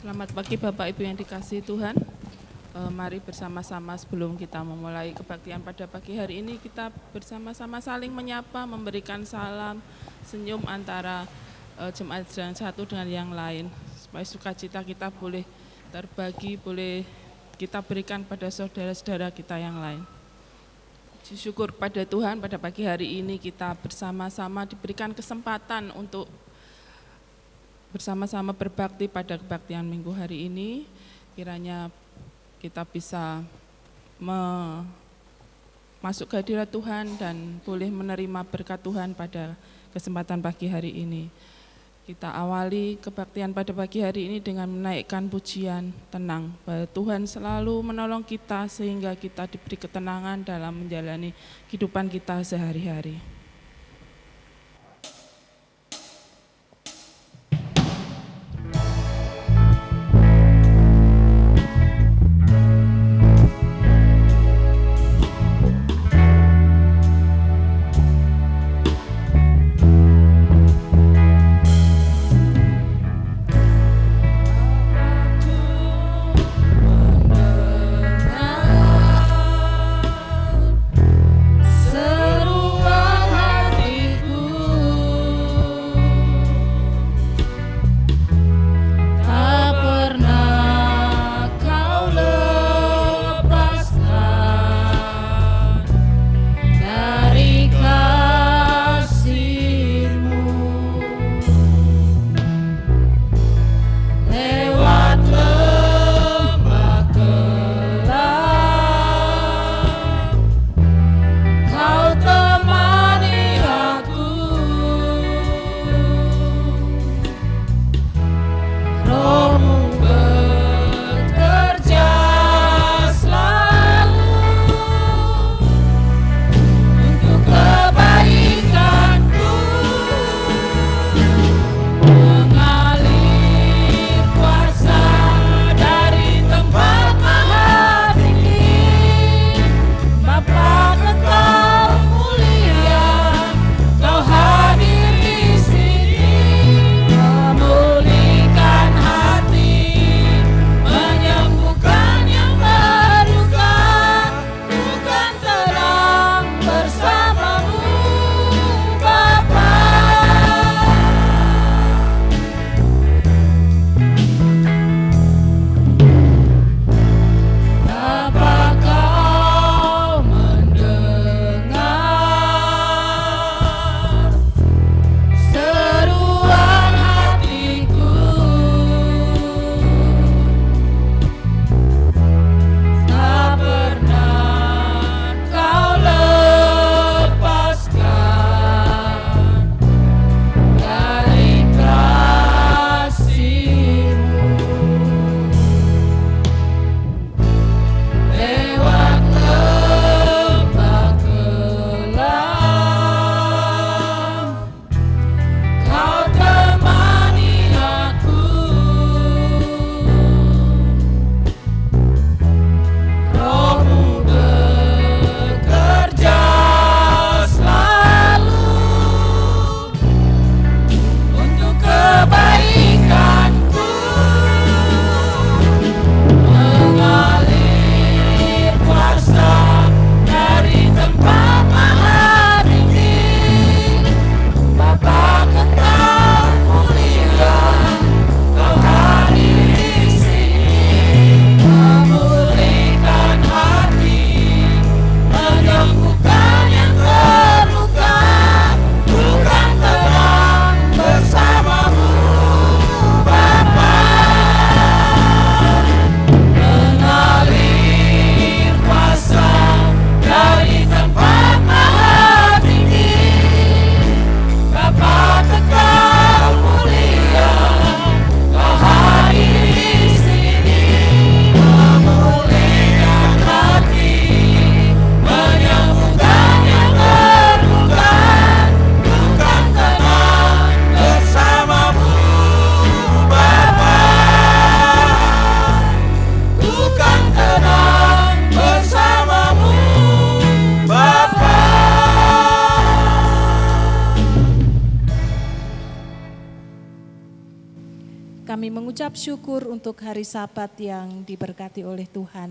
Selamat pagi Bapak Ibu yang dikasihi Tuhan. Mari bersama-sama sebelum kita memulai kebaktian pada pagi hari ini, kita bersama-sama saling menyapa, memberikan salam, senyum antara jemaat yang satu dengan yang lain. Supaya sukacita kita boleh terbagi, boleh kita berikan pada saudara-saudara kita yang lain. Syukur pada Tuhan pada pagi hari ini kita bersama-sama diberikan kesempatan untuk bersama-sama berbakti pada kebaktian minggu hari ini. Kiranya kita bisa masuk ke hadirat Tuhan dan boleh menerima berkat Tuhan pada kesempatan pagi hari ini. Kita awali kebaktian pada pagi hari ini dengan menaikkan pujian tenang bahwa Tuhan selalu menolong kita sehingga kita diberi ketenangan dalam menjalani kehidupan kita sehari-hari. Seruan Kami mengucap syukur untuk hari Sabat yang diberkati oleh Tuhan.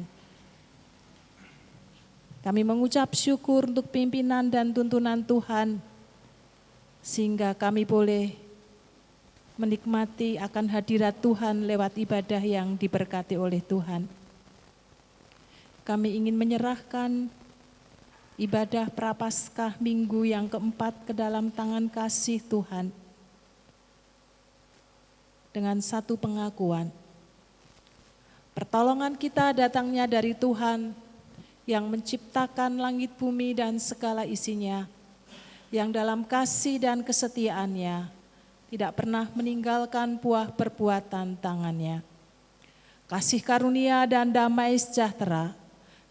Kami mengucap syukur untuk pimpinan dan tuntunan Tuhan, sehingga kami boleh menikmati akan hadirat Tuhan lewat ibadah yang diberkati oleh Tuhan. Kami ingin menyerahkan ibadah Prapaskah minggu yang keempat ke dalam tangan kasih Tuhan dengan satu pengakuan. Pertolongan kita datangnya dari Tuhan yang menciptakan langit bumi dan segala isinya, yang dalam kasih dan kesetiaannya tidak pernah meninggalkan buah perbuatan tangannya. Kasih karunia dan damai sejahtera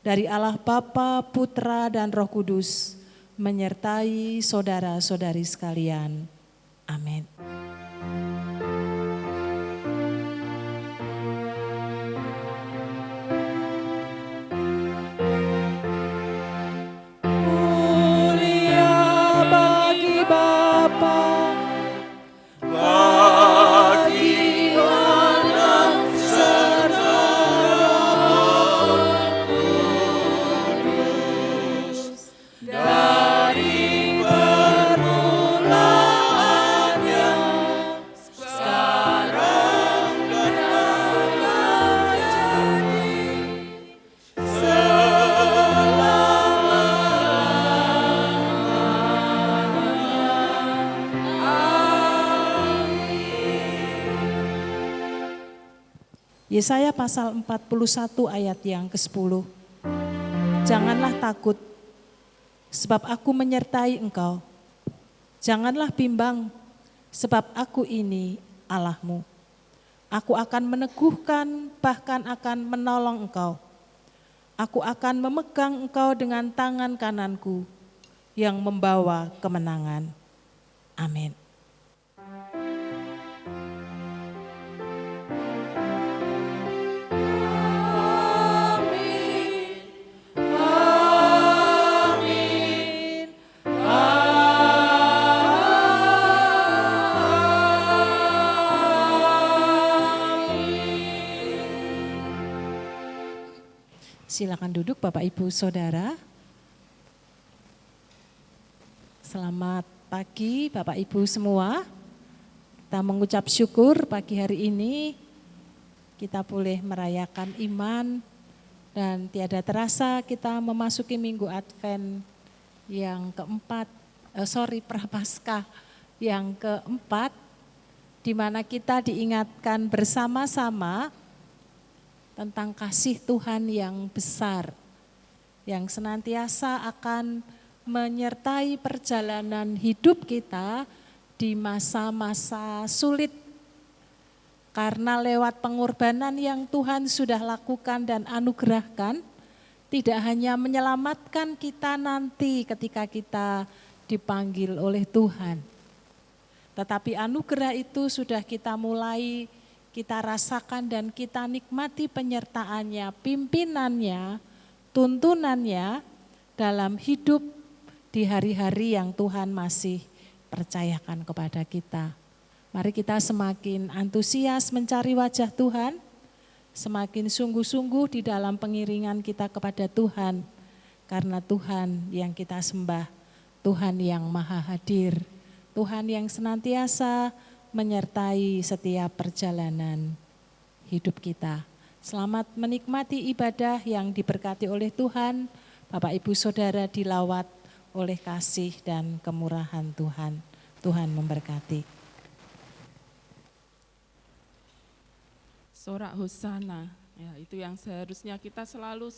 dari Allah Bapa, Putra, dan Roh Kudus menyertai saudara-saudari sekalian. Amin. Yesaya pasal 41 ayat yang ke-10. Janganlah takut, sebab aku menyertai engkau. Janganlah bimbang, sebab aku ini Allahmu. Aku akan meneguhkan, bahkan akan menolong engkau. Aku akan memegang engkau dengan tangan kananku yang membawa kemenangan. Amin. Silakan duduk Bapak Ibu Saudara. Selamat pagi Bapak Ibu semua. Kita mengucap syukur pagi hari ini kita boleh merayakan iman dan tiada terasa kita memasuki minggu Advent yang keempat, Prapaskah yang keempat, di mana kita diingatkan bersama-sama tentang kasih Tuhan yang besar, yang senantiasa akan menyertai perjalanan hidup kita di masa-masa sulit. Karena lewat pengorbanan yang Tuhan sudah lakukan dan anugerahkan, tidak hanya menyelamatkan kita nanti ketika kita dipanggil oleh Tuhan, tetapi anugerah itu sudah kita mulai kita rasakan dan kita nikmati penyertaannya, pimpinannya, tuntunannya dalam hidup di hari-hari yang Tuhan masih percayakan kepada kita. Mari kita semakin antusias mencari wajah Tuhan, semakin sungguh-sungguh di dalam pengiringan kita kepada Tuhan, karena Tuhan yang kita sembah, Tuhan yang maha hadir, Tuhan yang senantiasa menyertai setiap perjalanan hidup kita. Selamat menikmati ibadah yang diberkati oleh Tuhan. Bapak Ibu Saudara dilawat oleh kasih dan kemurahan Tuhan. Tuhan memberkati. Sorak Hosana, ya, itu yang seharusnya kita selalu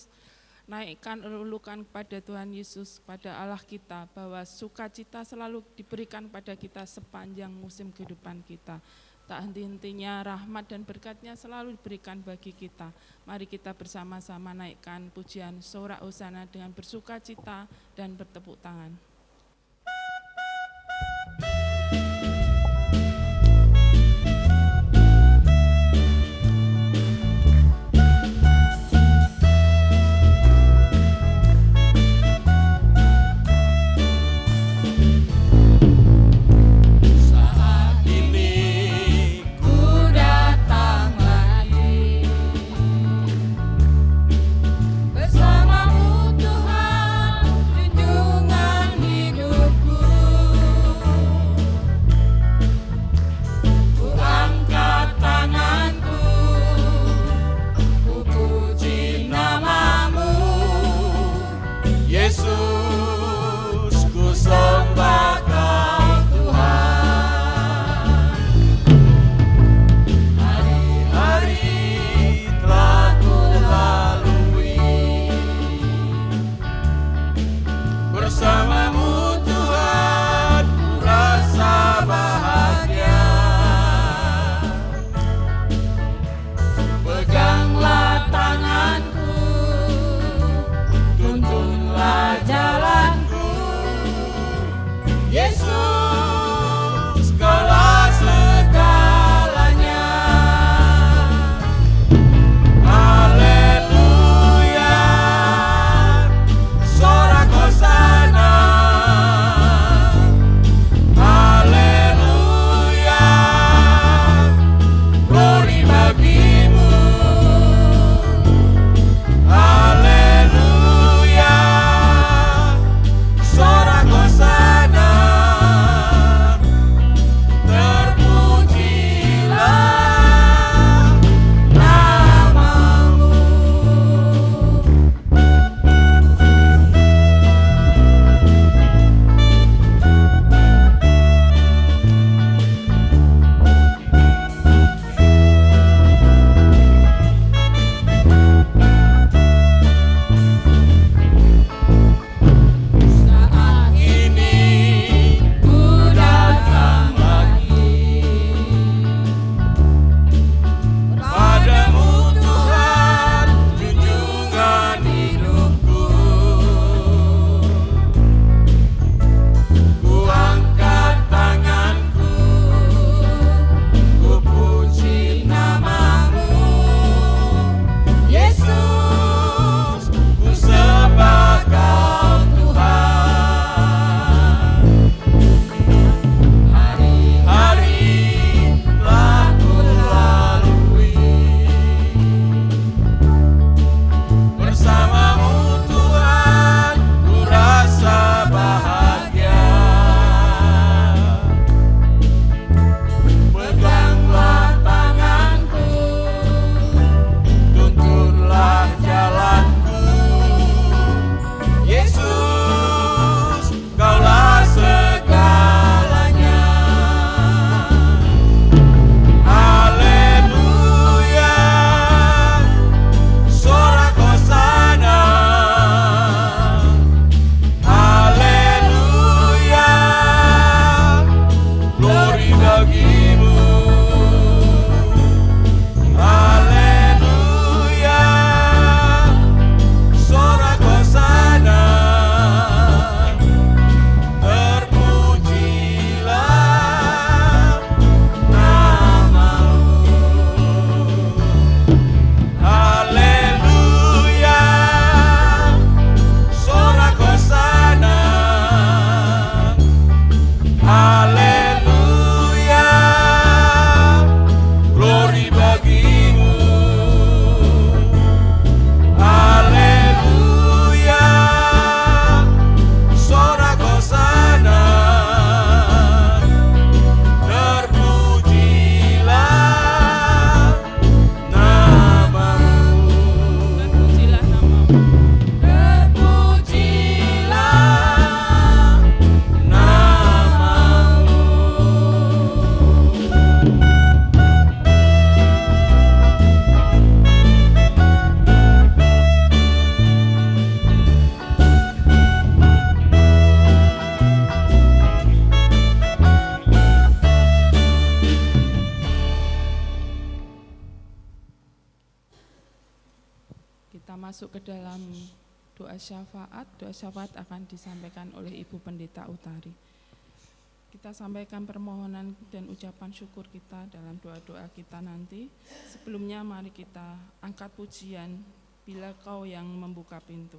naikkan, lulukan kepada Tuhan Yesus, kepada Allah kita, bahwa sukacita selalu diberikan pada kita sepanjang musim kehidupan kita. Tak henti-hentinya rahmat dan berkat-Nya selalu diberikan bagi kita. Mari kita bersama-sama naikkan pujian Sorak Hosana dengan bersukacita dan bertepuk tangan. Saat ini ku datang dalam doa syafaat akan disampaikan oleh Ibu Pendeta Utari. Kita sampaikan permohonan dan ucapan syukur kita dalam doa-doa kita nanti. Sebelumnya mari kita angkat pujian, Bila Kau yang membuka pintu.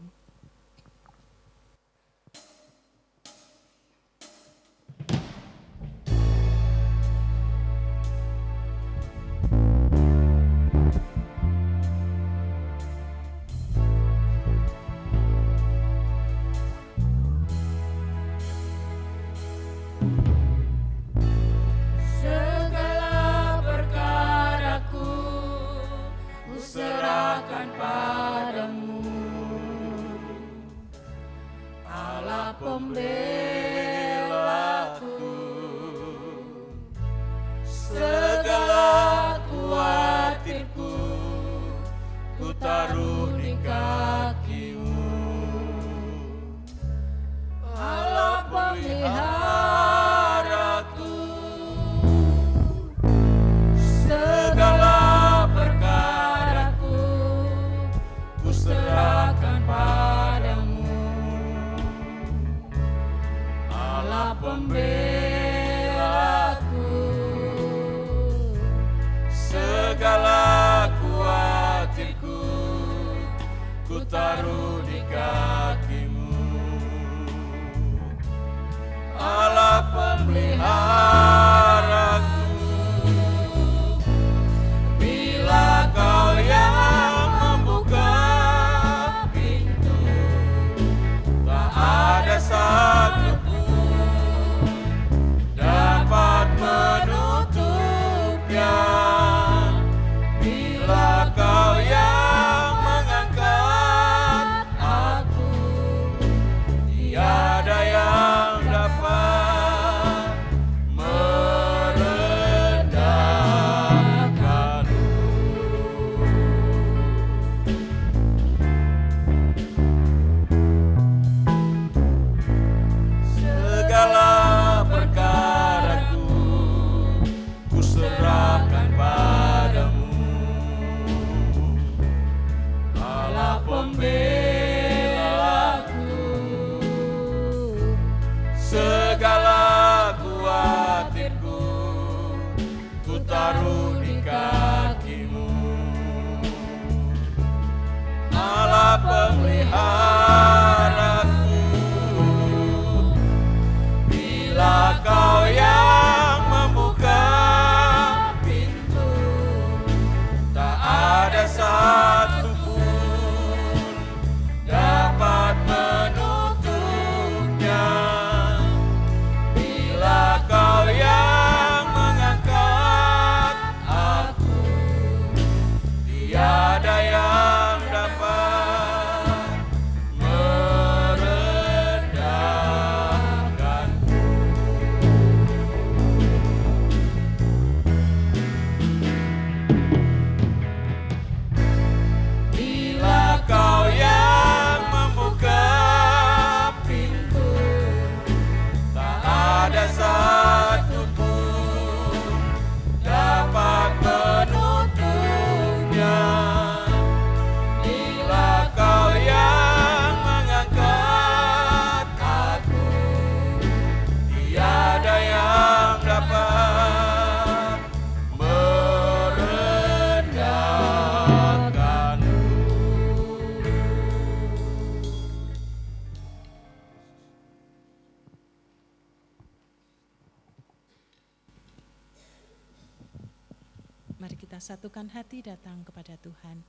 Mari kita satukan hati datang kepada Tuhan.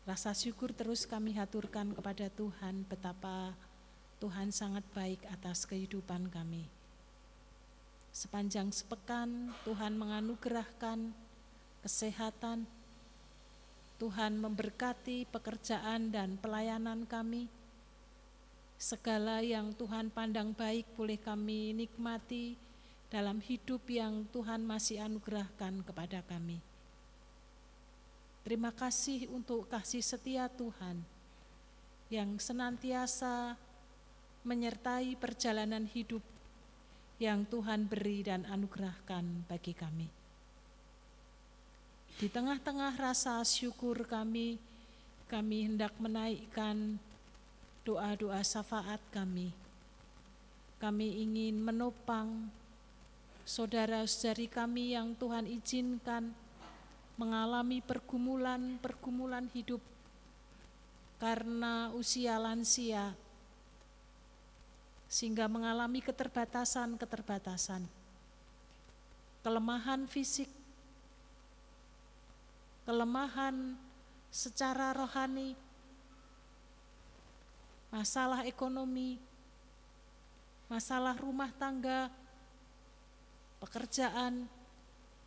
Rasa syukur terus kami haturkan kepada Tuhan, betapa Tuhan sangat baik atas kehidupan kami. Sepanjang sepekan Tuhan menganugerahkan kesehatan, Tuhan memberkati pekerjaan dan pelayanan kami. Segala yang Tuhan pandang baik boleh kami nikmati dalam hidup yang Tuhan masih anugerahkan kepada kami. Terima kasih untuk kasih setia Tuhan yang senantiasa menyertai perjalanan hidup yang Tuhan beri dan anugerahkan bagi kami. Di tengah-tengah rasa syukur kami hendak menaikkan doa-doa syafaat kami. Kami ingin menopang saudara-saudari kami yang Tuhan izinkan mengalami pergumulan hidup karena usia lansia, sehingga mengalami keterbatasan, kelemahan fisik, kelemahan secara rohani, masalah ekonomi, masalah rumah tangga, pekerjaan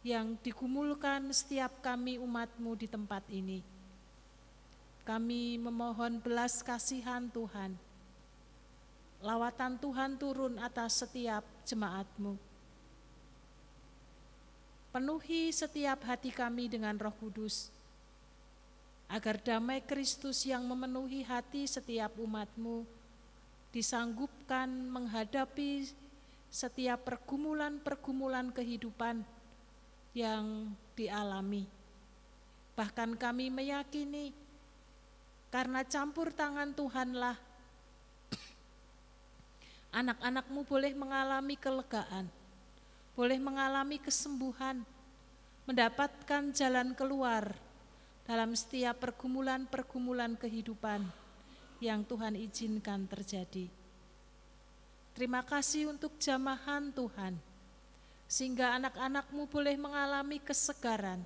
yang digumulkan setiap kami umat-Mu di tempat ini. Kami memohon belas kasihan Tuhan. Lawatan Tuhan turun atas setiap jemaat-Mu. Penuhi setiap hati kami dengan Roh Kudus, agar damai Kristus yang memenuhi hati setiap umat-Mu disanggupkan menghadapi setiap pergumulan kehidupan yang dialami. Bahkan kami meyakini karena campur tangan Tuhanlah anak-anak-Mu boleh mengalami kelegaan, boleh mengalami kesembuhan, mendapatkan jalan keluar dalam setiap pergumulan kehidupan yang Tuhan izinkan terjadi. Terima kasih untuk jamahan Tuhan, sehingga anak-anak-Mu boleh mengalami kesegaran,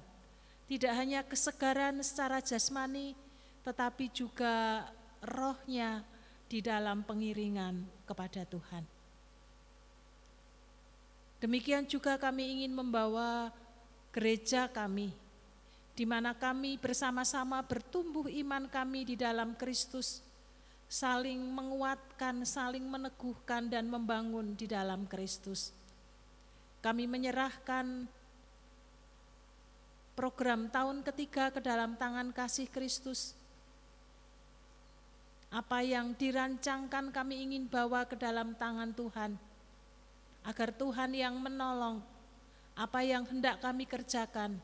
tidak hanya kesegaran secara jasmani, tetapi juga rohnya di dalam pengiringan kepada Tuhan. Demikian juga kami ingin membawa gereja kami, di mana kami bersama-sama bertumbuh iman kami di dalam Kristus, saling menguatkan, saling meneguhkan dan membangun di dalam Kristus. Kami menyerahkan program tahun ketiga ke dalam tangan kasih Kristus. Apa yang dirancangkan kami ingin bawa ke dalam tangan Tuhan, agar Tuhan yang menolong. Apa yang hendak kami kerjakan,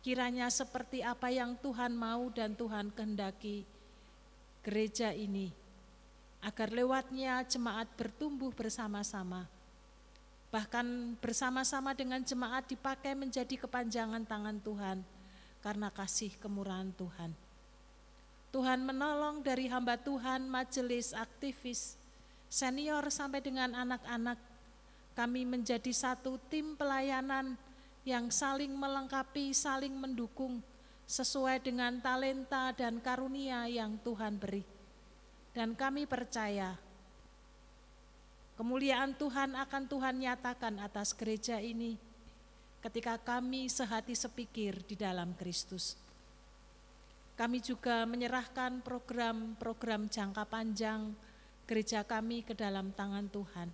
kiranya seperti apa yang Tuhan mau dan Tuhan kehendaki gereja ini, agar lewatnya jemaat bertumbuh bersama-sama, bahkan bersama-sama dengan jemaat dipakai menjadi kepanjangan tangan Tuhan karena kasih kemurahan Tuhan. Tuhan menolong dari hamba Tuhan, majelis, aktivis, senior sampai dengan anak-anak. Kami menjadi satu tim pelayanan yang saling melengkapi, saling mendukung sesuai dengan talenta dan karunia yang Tuhan beri. Dan kami percaya kemuliaan Tuhan akan Tuhan nyatakan atas gereja ini ketika kami sehati sepikir di dalam Kristus. Kami juga menyerahkan program-program jangka panjang gereja kami ke dalam tangan Tuhan.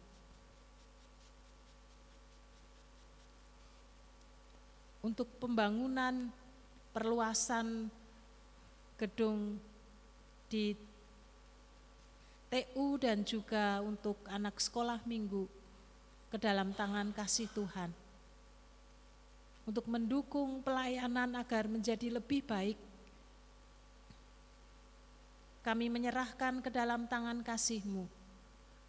Untuk pembangunan perluasan gedung di TU dan juga untuk anak sekolah minggu ke dalam tangan kasih Tuhan. Untuk mendukung pelayanan agar menjadi lebih baik, kami menyerahkan ke dalam tangan kasih-Mu.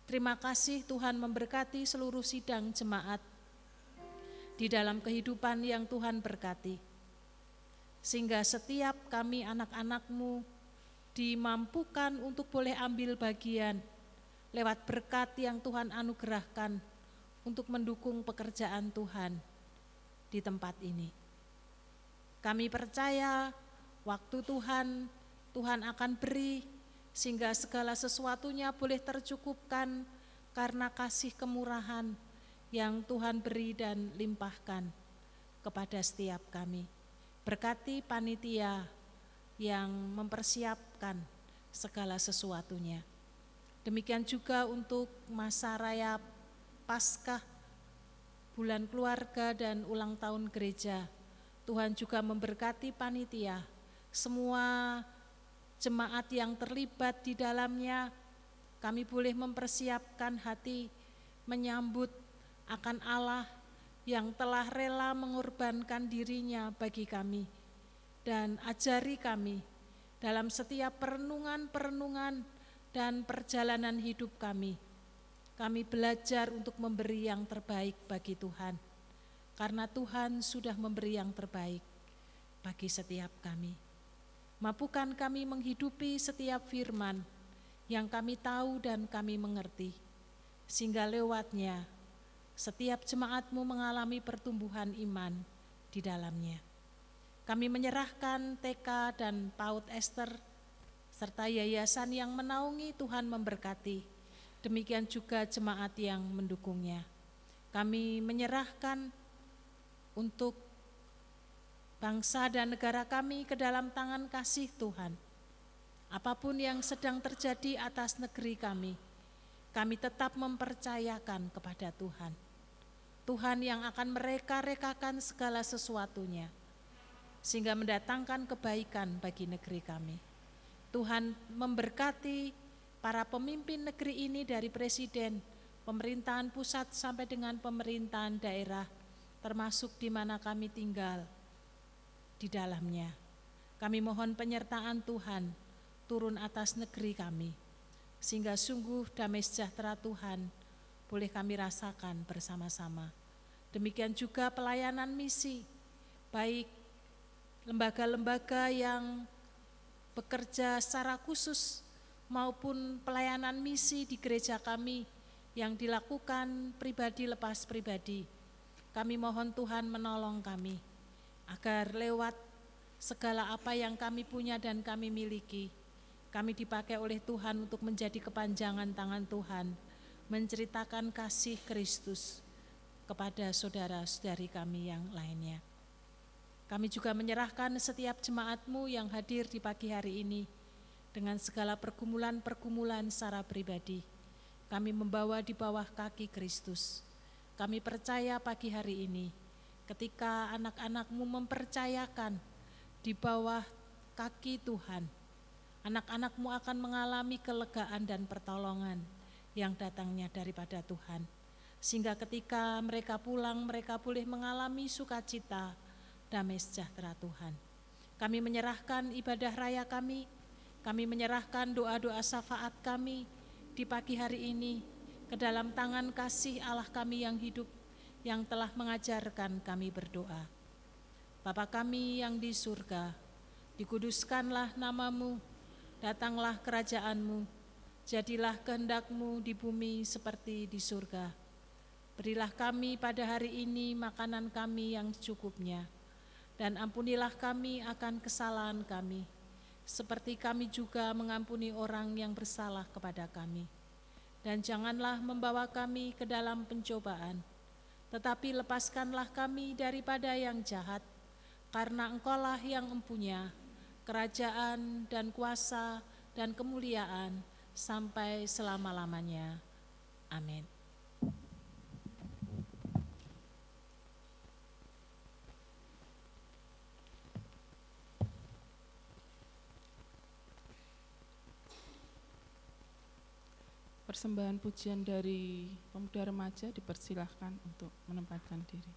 Terima kasih Tuhan memberkati seluruh sidang jemaat di dalam kehidupan yang Tuhan berkati. Sehingga setiap kami anak-anak-Mu dimampukan untuk boleh ambil bagian lewat berkat yang Tuhan anugerahkan untuk mendukung pekerjaan Tuhan di tempat ini. Kami percaya waktu Tuhan akan beri sehingga segala sesuatunya boleh tercukupkan karena kasih kemurahan yang Tuhan beri dan limpahkan kepada setiap kami. Berkati panitia yang mempersiapkan segala sesuatunya. Demikian juga untuk masa raya Paskah, bulan keluarga dan ulang tahun gereja. Tuhan juga memberkati panitia, semua jemaat yang terlibat di dalamnya. Kami boleh mempersiapkan hati menyambut akan Allah yang telah rela mengorbankan dirinya bagi kami, dan ajari kami dalam setiap perenungan-perenungan dan perjalanan hidup kami. Kami belajar untuk memberi yang terbaik bagi Tuhan, karena Tuhan sudah memberi yang terbaik bagi setiap kami. Mampukan kami menghidupi setiap firman yang kami tahu dan kami mengerti, sehingga lewatnya setiap jemaat-Mu mengalami pertumbuhan iman di dalamnya. Kami menyerahkan TK dan PAUD Ester serta yayasan yang menaungi, Tuhan memberkati. Demikian juga jemaat yang mendukungnya. Kami menyerahkan untuk bangsa dan negara kami ke dalam tangan kasih Tuhan. Apapun yang sedang terjadi atas negeri kami tetap mempercayakan kepada Tuhan. Tuhan yang akan mereka-rekakan segala sesuatunya, sehingga mendatangkan kebaikan bagi negeri kami. Tuhan memberkati para pemimpin negeri ini dari presiden, pemerintahan pusat sampai dengan pemerintahan daerah, termasuk di mana kami tinggal di dalamnya. Kami mohon penyertaan Tuhan turun atas negeri kami, sehingga sungguh damai sejahtera Tuhan boleh kami rasakan bersama-sama. Demikian juga pelayanan misi, baik lembaga-lembaga yang bekerja secara khusus maupun pelayanan misi di gereja kami yang dilakukan pribadi lepas pribadi. Kami mohon Tuhan menolong kami agar lewat segala apa yang kami punya dan kami miliki, kami dipakai oleh Tuhan untuk menjadi kepanjangan tangan Tuhan, menceritakan kasih Kristus kepada saudara-saudari kami yang lainnya. Kami juga menyerahkan setiap jemaat-Mu yang hadir di pagi hari ini dengan segala pergumulan-pergumulan secara pribadi. Kami membawa di bawah kaki Kristus. Kami percaya pagi hari ini ketika anak-anak-Mu mempercayakan di bawah kaki Tuhan, anak-anak-Mu akan mengalami kelegaan dan pertolongan yang datangnya daripada Tuhan. Sehingga ketika mereka pulang, mereka boleh mengalami sukacita, damai sejahtera Tuhan. Kami menyerahkan ibadah raya kami menyerahkan doa-doa syafaat kami di pagi hari ini ke dalam tangan kasih Allah kami yang hidup, yang telah mengajarkan kami berdoa. Bapa kami yang di surga, dikuduskanlah nama-Mu, datanglah kerajaan-Mu, jadilah kehendak-Mu di bumi seperti di surga. Berilah kami pada hari ini makanan kami yang secukupnya, dan ampunilah kami akan kesalahan kami, seperti kami juga mengampuni orang yang bersalah kepada kami. Dan janganlah membawa kami ke dalam pencobaan, tetapi lepaskanlah kami daripada yang jahat, karena Engkau-lah yang mempunyai kerajaan dan kuasa dan kemuliaan sampai selama-lamanya. Amin. Persembahan pujian dari pemuda remaja dipersilahkan untuk menempatkan diri.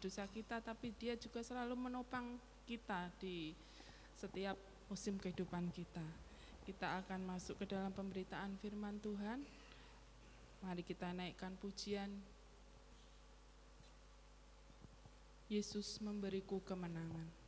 dosa kita, tapi Dia juga selalu menopang kita di setiap musim kehidupan kita. Kita akan masuk ke dalam pemberitaan firman Tuhan. Mari kita naikkan pujian. Yesus memberiku kemenangan.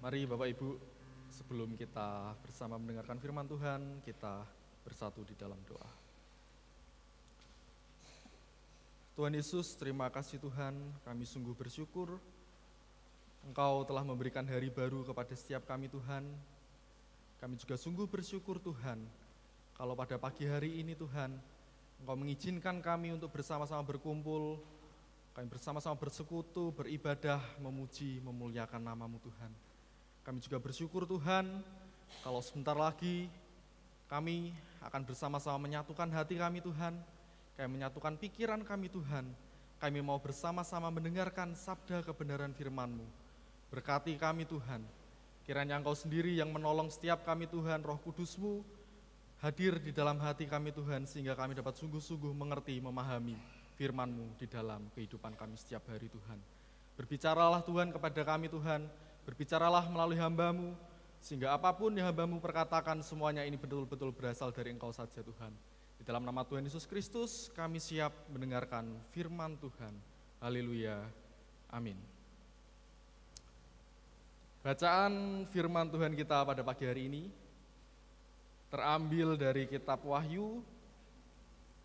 Mari Bapak Ibu, sebelum kita bersama mendengarkan firman Tuhan, kita bersatu di dalam doa. Tuhan Yesus, terima kasih Tuhan, kami sungguh bersyukur Engkau telah memberikan hari baru kepada setiap kami Tuhan. Kami juga sungguh bersyukur Tuhan, kalau pada pagi hari ini Tuhan, Engkau mengizinkan kami untuk bersama-sama berkumpul, kami bersama-sama bersekutu, beribadah, memuji, memuliakan nama-Mu Tuhan. Kami juga bersyukur Tuhan, kalau sebentar lagi kami akan bersama-sama menyatukan hati kami Tuhan, kami menyatukan pikiran kami Tuhan, kami mau bersama-sama mendengarkan sabda kebenaran firman-Mu. Berkati kami Tuhan, kiranya Engkau sendiri yang menolong setiap kami Tuhan, Roh Kudus-Mu hadir di dalam hati kami Tuhan, sehingga kami dapat sungguh-sungguh mengerti, memahami firman-Mu di dalam kehidupan kami setiap hari Tuhan. Berbicaralah Tuhan kepada kami Tuhan, berbicaralah melalui hamba-Mu, sehingga apapun yang hamba-Mu perkatakan semuanya ini betul-betul berasal dari Engkau saja Tuhan. Di dalam nama Tuhan Yesus Kristus kami siap mendengarkan firman Tuhan. Haleluya, amin. Bacaan firman Tuhan kita pada pagi hari ini terambil dari kitab Wahyu,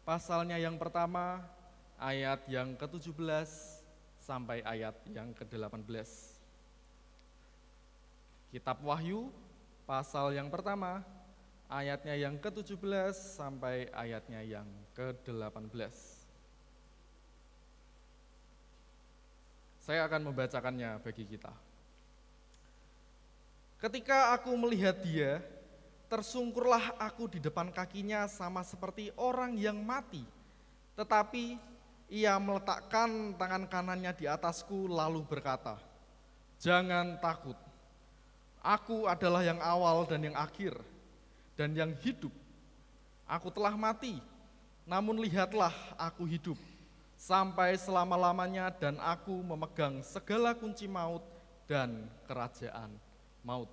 pasalnya yang pertama, ayat yang ke-17 sampai ayat yang ke-18. Kitab Wahyu, pasal yang pertama, ayatnya yang ke-17 sampai ayatnya yang ke-18. Saya akan membacakannya bagi kita. Ketika aku melihat Dia, tersungkurlah aku di depan kakinya sama seperti orang yang mati. Tetapi Ia meletakkan tangan kanannya di atasku lalu berkata, "Jangan takut. Aku adalah yang awal dan yang akhir, dan yang hidup. Aku telah mati, namun lihatlah aku hidup sampai selama-lamanya, dan aku memegang segala kunci maut dan kerajaan maut."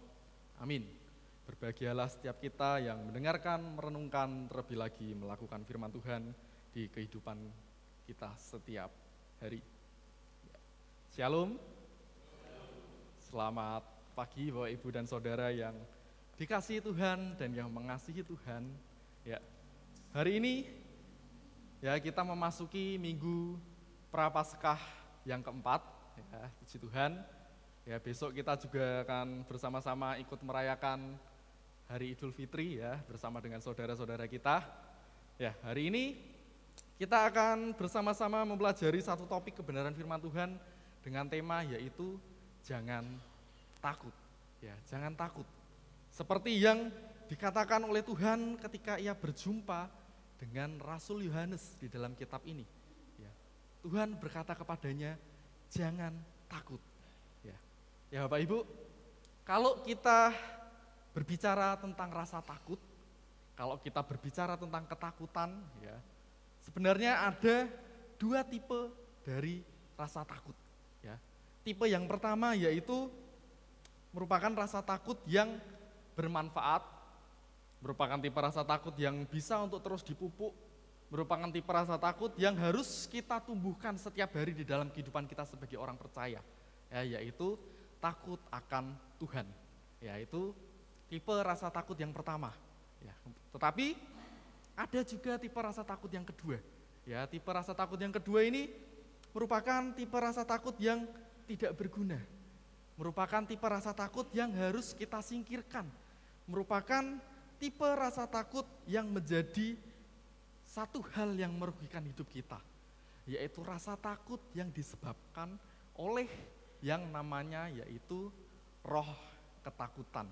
Amin. Berbahagialah setiap kita yang mendengarkan, merenungkan, terlebih lagi melakukan firman Tuhan di kehidupan kita setiap hari. Shalom. Selamat pagi Bapak Ibu dan Saudara yang dikasihi Tuhan dan yang mengasihi Tuhan. Ya, hari ini ya kita memasuki minggu Prapaskah yang keempat. Ya, puji Tuhan. Ya, besok kita juga akan bersama-sama ikut merayakan Hari Idul Fitri ya bersama dengan saudara-saudara kita. Ya, hari ini kita akan bersama-sama mempelajari satu topik kebenaran firman Tuhan dengan tema yaitu jangan takut. Ya, jangan takut. Seperti yang dikatakan oleh Tuhan ketika Ia berjumpa dengan Rasul Yohanes di dalam kitab ini. Ya, Tuhan berkata kepadanya, "Jangan takut." Ya. Ya, Bapak Ibu, kalau kita berbicara tentang rasa takut, kalau kita berbicara tentang ketakutan, ya, sebenarnya ada dua tipe dari rasa takut. Ya. Tipe yang pertama yaitu merupakan rasa takut yang bermanfaat, merupakan tipe rasa takut yang bisa untuk terus dipupuk, merupakan tipe rasa takut yang harus kita tumbuhkan setiap hari di dalam kehidupan kita sebagai orang percaya, ya, yaitu takut akan Tuhan, yaitu tipe rasa takut yang pertama. Ya, tetapi ada juga tipe rasa takut yang kedua. Ya, tipe rasa takut yang kedua ini merupakan tipe rasa takut yang tidak berguna, merupakan tipe rasa takut yang harus kita singkirkan, merupakan tipe rasa takut yang menjadi satu hal yang merugikan hidup kita, yaitu rasa takut yang disebabkan oleh yang namanya yaitu roh ketakutan.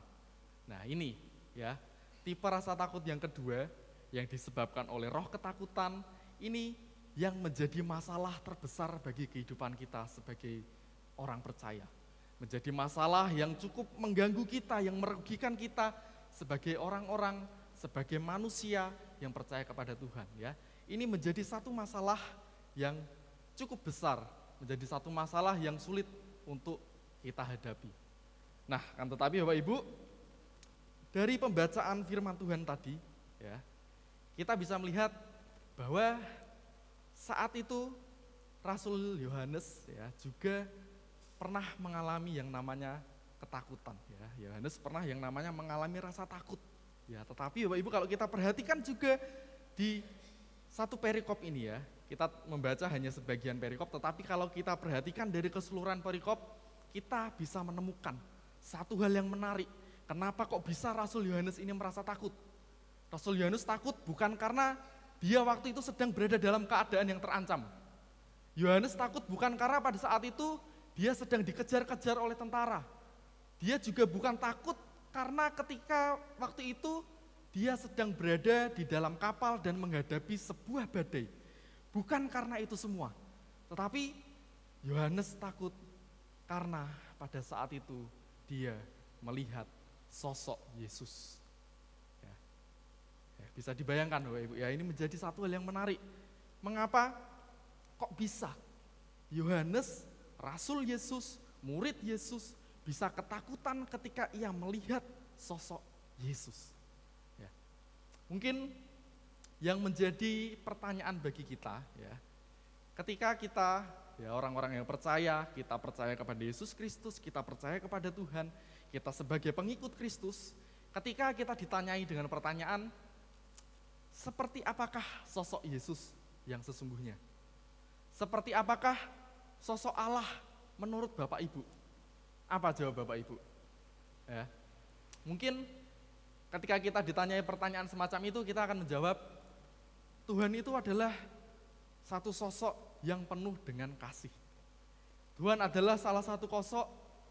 Nah ini ya, tipe rasa takut yang kedua yang disebabkan oleh roh ketakutan ini yang menjadi masalah terbesar bagi kehidupan kita sebagai orang percaya. Menjadi masalah yang cukup mengganggu kita, yang merugikan kita sebagai orang-orang, sebagai manusia yang percaya kepada Tuhan. Ya, ini menjadi satu masalah yang cukup besar, menjadi satu masalah yang sulit untuk kita hadapi. Nah, kan tetapi Bapak Ibu, dari pembacaan firman Tuhan tadi, ya, kita bisa melihat bahwa saat itu Rasul Yohanes ya juga pernah mengalami yang namanya ketakutan. Ya, Yohanes pernah yang namanya mengalami rasa takut. Ya, tetapi Bapak Ibu kalau kita perhatikan juga di satu perikop ini ya, kita membaca hanya sebagian perikop, tetapi kalau kita perhatikan dari keseluruhan perikop, kita bisa menemukan satu hal yang menarik. Kenapa kok bisa Rasul Yohanes ini merasa takut? Rasul Yohanes takut bukan karena dia waktu itu sedang berada dalam keadaan yang terancam. Yohanes takut bukan karena pada saat itu dia sedang dikejar-kejar oleh tentara. Dia juga bukan takut karena ketika waktu itu dia sedang berada di dalam kapal dan menghadapi sebuah badai. Bukan karena itu semua, tetapi Yohanes takut karena pada saat itu dia melihat sosok Yesus. Ya, bisa dibayangkan Bapak Ibu, ya ini menjadi satu hal yang menarik. Mengapa kok bisa Yohanes, Rasul Yesus, murid Yesus, bisa ketakutan ketika ia melihat sosok Yesus? Ya. Mungkin yang menjadi pertanyaan bagi kita, ya, ketika kita, ya orang-orang yang percaya, kita percaya kepada Yesus Kristus, kita percaya kepada Tuhan, kita sebagai pengikut Kristus, ketika kita ditanyai dengan pertanyaan, seperti apakah sosok Yesus yang sesungguhnya? Seperti apakah sosok Allah menurut Bapak Ibu? Apa jawab Bapak Ibu? Ya. Mungkin ketika kita ditanyai pertanyaan semacam itu, kita akan menjawab, Tuhan itu adalah satu sosok yang penuh dengan kasih. Tuhan adalah salah satu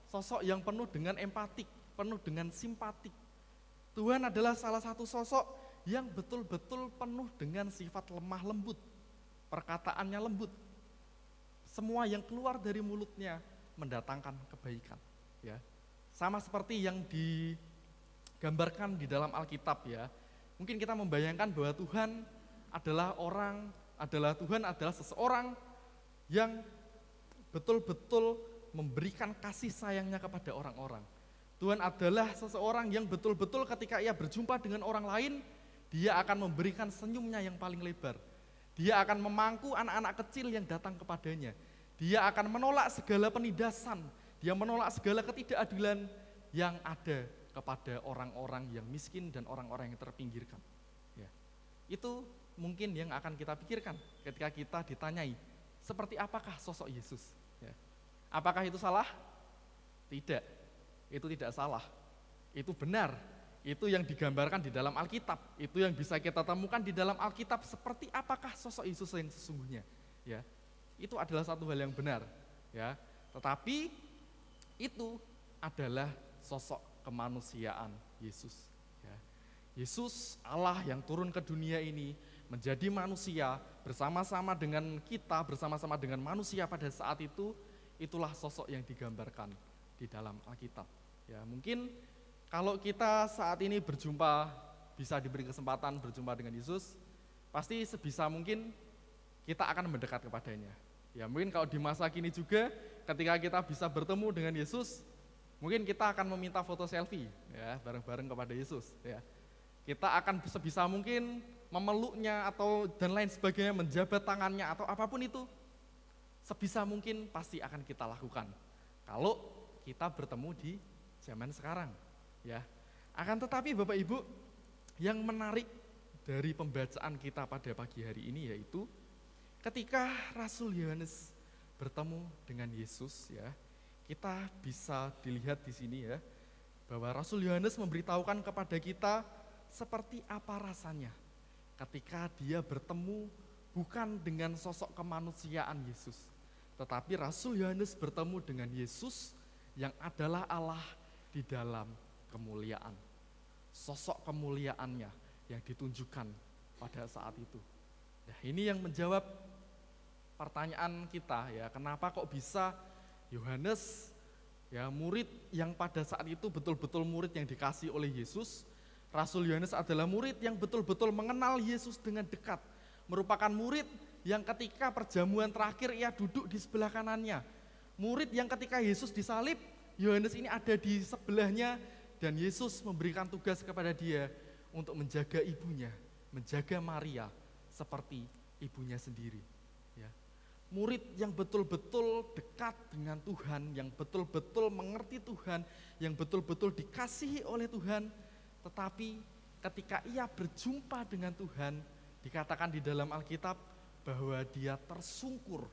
sosok yang penuh dengan empatik, penuh dengan simpatik. Tuhan adalah salah satu sosok yang betul-betul penuh dengan sifat lemah lembut, perkataannya lembut. Semua yang keluar dari mulutnya mendatangkan kebaikan. Ya, sama seperti yang digambarkan di dalam Alkitab ya. Mungkin kita membayangkan bahwa Tuhan adalah seseorang yang betul-betul memberikan kasih sayangnya kepada orang-orang. Tuhan adalah seseorang yang betul-betul ketika ia berjumpa dengan orang lain, dia akan memberikan senyumnya yang paling lebar. Dia akan memangku anak-anak kecil yang datang kepadanya. Dia akan menolak segala penindasan, dia menolak segala ketidakadilan yang ada kepada orang-orang yang miskin dan orang-orang yang terpinggirkan. Ya. Itu mungkin yang akan kita pikirkan ketika kita ditanyai, seperti apakah sosok Yesus? Ya. Apakah itu salah? Tidak, itu tidak salah. Itu benar, itu yang digambarkan di dalam Alkitab, itu yang bisa kita temukan di dalam Alkitab, seperti apakah sosok Yesus yang sesungguhnya. Ya. Itu adalah satu hal yang benar. Ya. Tetapi itu adalah sosok kemanusiaan Yesus. Ya. Yesus, Allah yang turun ke dunia ini, menjadi manusia bersama-sama dengan kita, bersama-sama dengan manusia pada saat itu, itulah sosok yang digambarkan di dalam Alkitab. Ya, mungkin kalau kita saat ini berjumpa, bisa diberi kesempatan berjumpa dengan Yesus, pasti sebisa mungkin kita akan mendekat kepadanya. Ya, mungkin kalau di masa kini juga, ketika kita bisa bertemu dengan Yesus, mungkin kita akan meminta foto selfie, ya, bareng-bareng kepada Yesus. Ya. Kita akan sebisa mungkin memeluknya atau dan lain sebagainya, menjabat tangannya atau apapun itu, sebisa mungkin pasti akan kita lakukan kalau kita bertemu di zaman sekarang. Ya, akan tetapi Bapak Ibu, yang menarik dari pembacaan kita pada pagi hari ini yaitu ketika Rasul Yohanes bertemu dengan Yesus, ya, kita bisa dilihat di sini ya, bahwa Rasul Yohanes memberitahukan kepada kita seperti apa rasanya ketika dia bertemu bukan dengan sosok kemanusiaan Yesus, tetapi Rasul Yohanes bertemu dengan Yesus yang adalah Allah di dalam kemuliaan. Sosok kemuliaannya yang ditunjukkan pada saat itu. Nah, ini yang menjawab pertanyaan kita ya, kenapa kok bisa Yohanes, ya, murid yang pada saat itu betul-betul murid yang dikasih oleh Yesus. Rasul Yohanes adalah murid yang betul-betul mengenal Yesus dengan dekat, merupakan murid yang ketika perjamuan terakhir ia duduk di sebelah kanannya, murid yang ketika Yesus disalib, Yohanes ini ada di sebelahnya dan Yesus memberikan tugas kepada dia untuk menjaga ibunya, menjaga Maria seperti ibunya sendiri. Ya. murid yang betul-betul dekat dengan Tuhan, yang betul-betul mengerti Tuhan, yang betul-betul dikasihi oleh Tuhan, tetapi ketika ia berjumpa dengan Tuhan, dikatakan di dalam Alkitab bahwa dia tersungkur,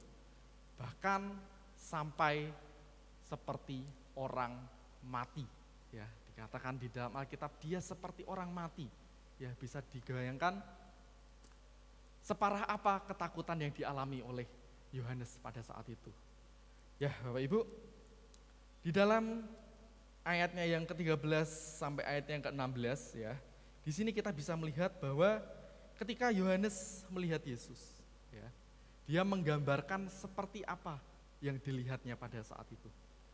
bahkan sampai seperti orang mati. Ya, dikatakan di dalam Alkitab dia seperti orang mati. Ya, bisa dibayangkan separah apa ketakutan yang dialami oleh Yohanes pada saat itu. Ya, Bapak Ibu, di dalam ayatnya yang ke-13 sampai ayatnya yang ke-16 ya, di sini kita bisa melihat bahwa ketika Yohanes melihat Yesus, ya, dia menggambarkan seperti apa yang dilihatnya pada saat itu.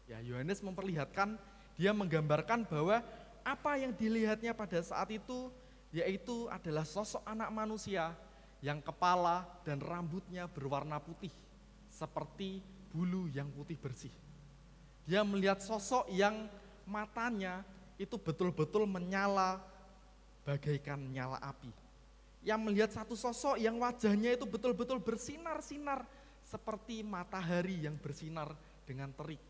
Ya, Yohanes memperlihatkan, dia menggambarkan bahwa apa yang dilihatnya pada saat itu yaitu adalah sosok anak manusia yang kepala dan rambutnya berwarna putih seperti bulu yang putih bersih. Dia melihat sosok yang matanya itu betul-betul menyala bagaikan nyala api. Yang melihat satu sosok yang wajahnya itu betul-betul bersinar-sinar seperti matahari yang bersinar dengan terik.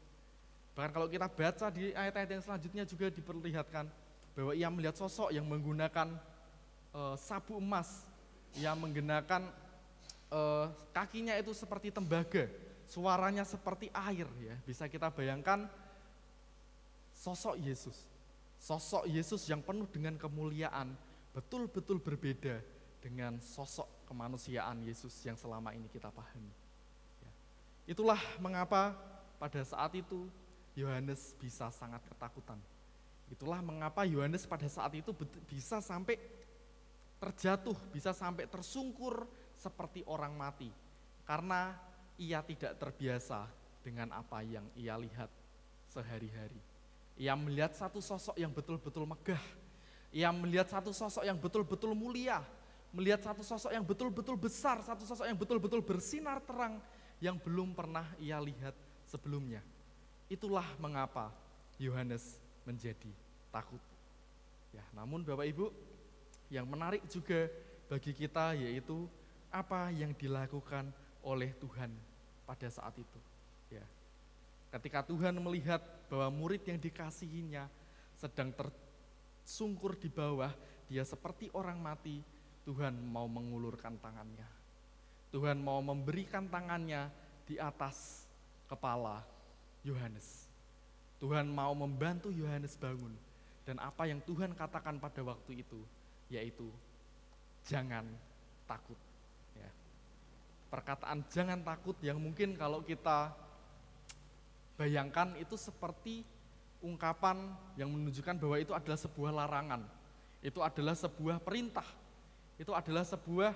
Bahkan kalau kita baca di ayat-ayat yang selanjutnya juga diperlihatkan bahwa ia melihat sosok yang menggunakan sabu emas, yang menggunakan kakinya itu seperti tembaga, suaranya seperti air. Ya, bisa kita bayangkan sosok Yesus. Sosok Yesus yang penuh dengan kemuliaan betul-betul berbeda dengan sosok kemanusiaan Yesus yang selama ini kita pahami. Ya. Itulah mengapa pada saat itu Yohanes bisa sangat ketakutan. Itulah mengapa Yohanes pada saat itu bisa sampai terjatuh, bisa sampai tersungkur seperti orang mati. Karena ia tidak terbiasa dengan apa yang ia lihat sehari-hari. Ia melihat satu sosok yang betul-betul megah. Ia melihat satu sosok yang betul-betul mulia. Melihat satu sosok yang betul-betul besar, satu sosok yang betul-betul bersinar terang yang belum pernah ia lihat sebelumnya. Itulah mengapa Yohanes menjadi takut. Ya, namun Bapak Ibu, yang menarik juga bagi kita yaitu apa yang dilakukan oleh Tuhan pada saat itu. Ya. Ketika Tuhan melihat bahwa murid yang dikasihinya sedang tersungkur di bawah, dia seperti orang mati, Tuhan mau mengulurkan tangannya. Tuhan mau memberikan tangannya di atas kepala Yohanes. Tuhan mau membantu Yohanes bangun. Dan apa yang Tuhan katakan pada waktu itu, yaitu jangan takut. Ya. Perkataan jangan takut yang mungkin kalau kita bayangkan itu seperti ungkapan yang menunjukkan bahwa itu adalah sebuah larangan, itu adalah sebuah perintah, itu adalah sebuah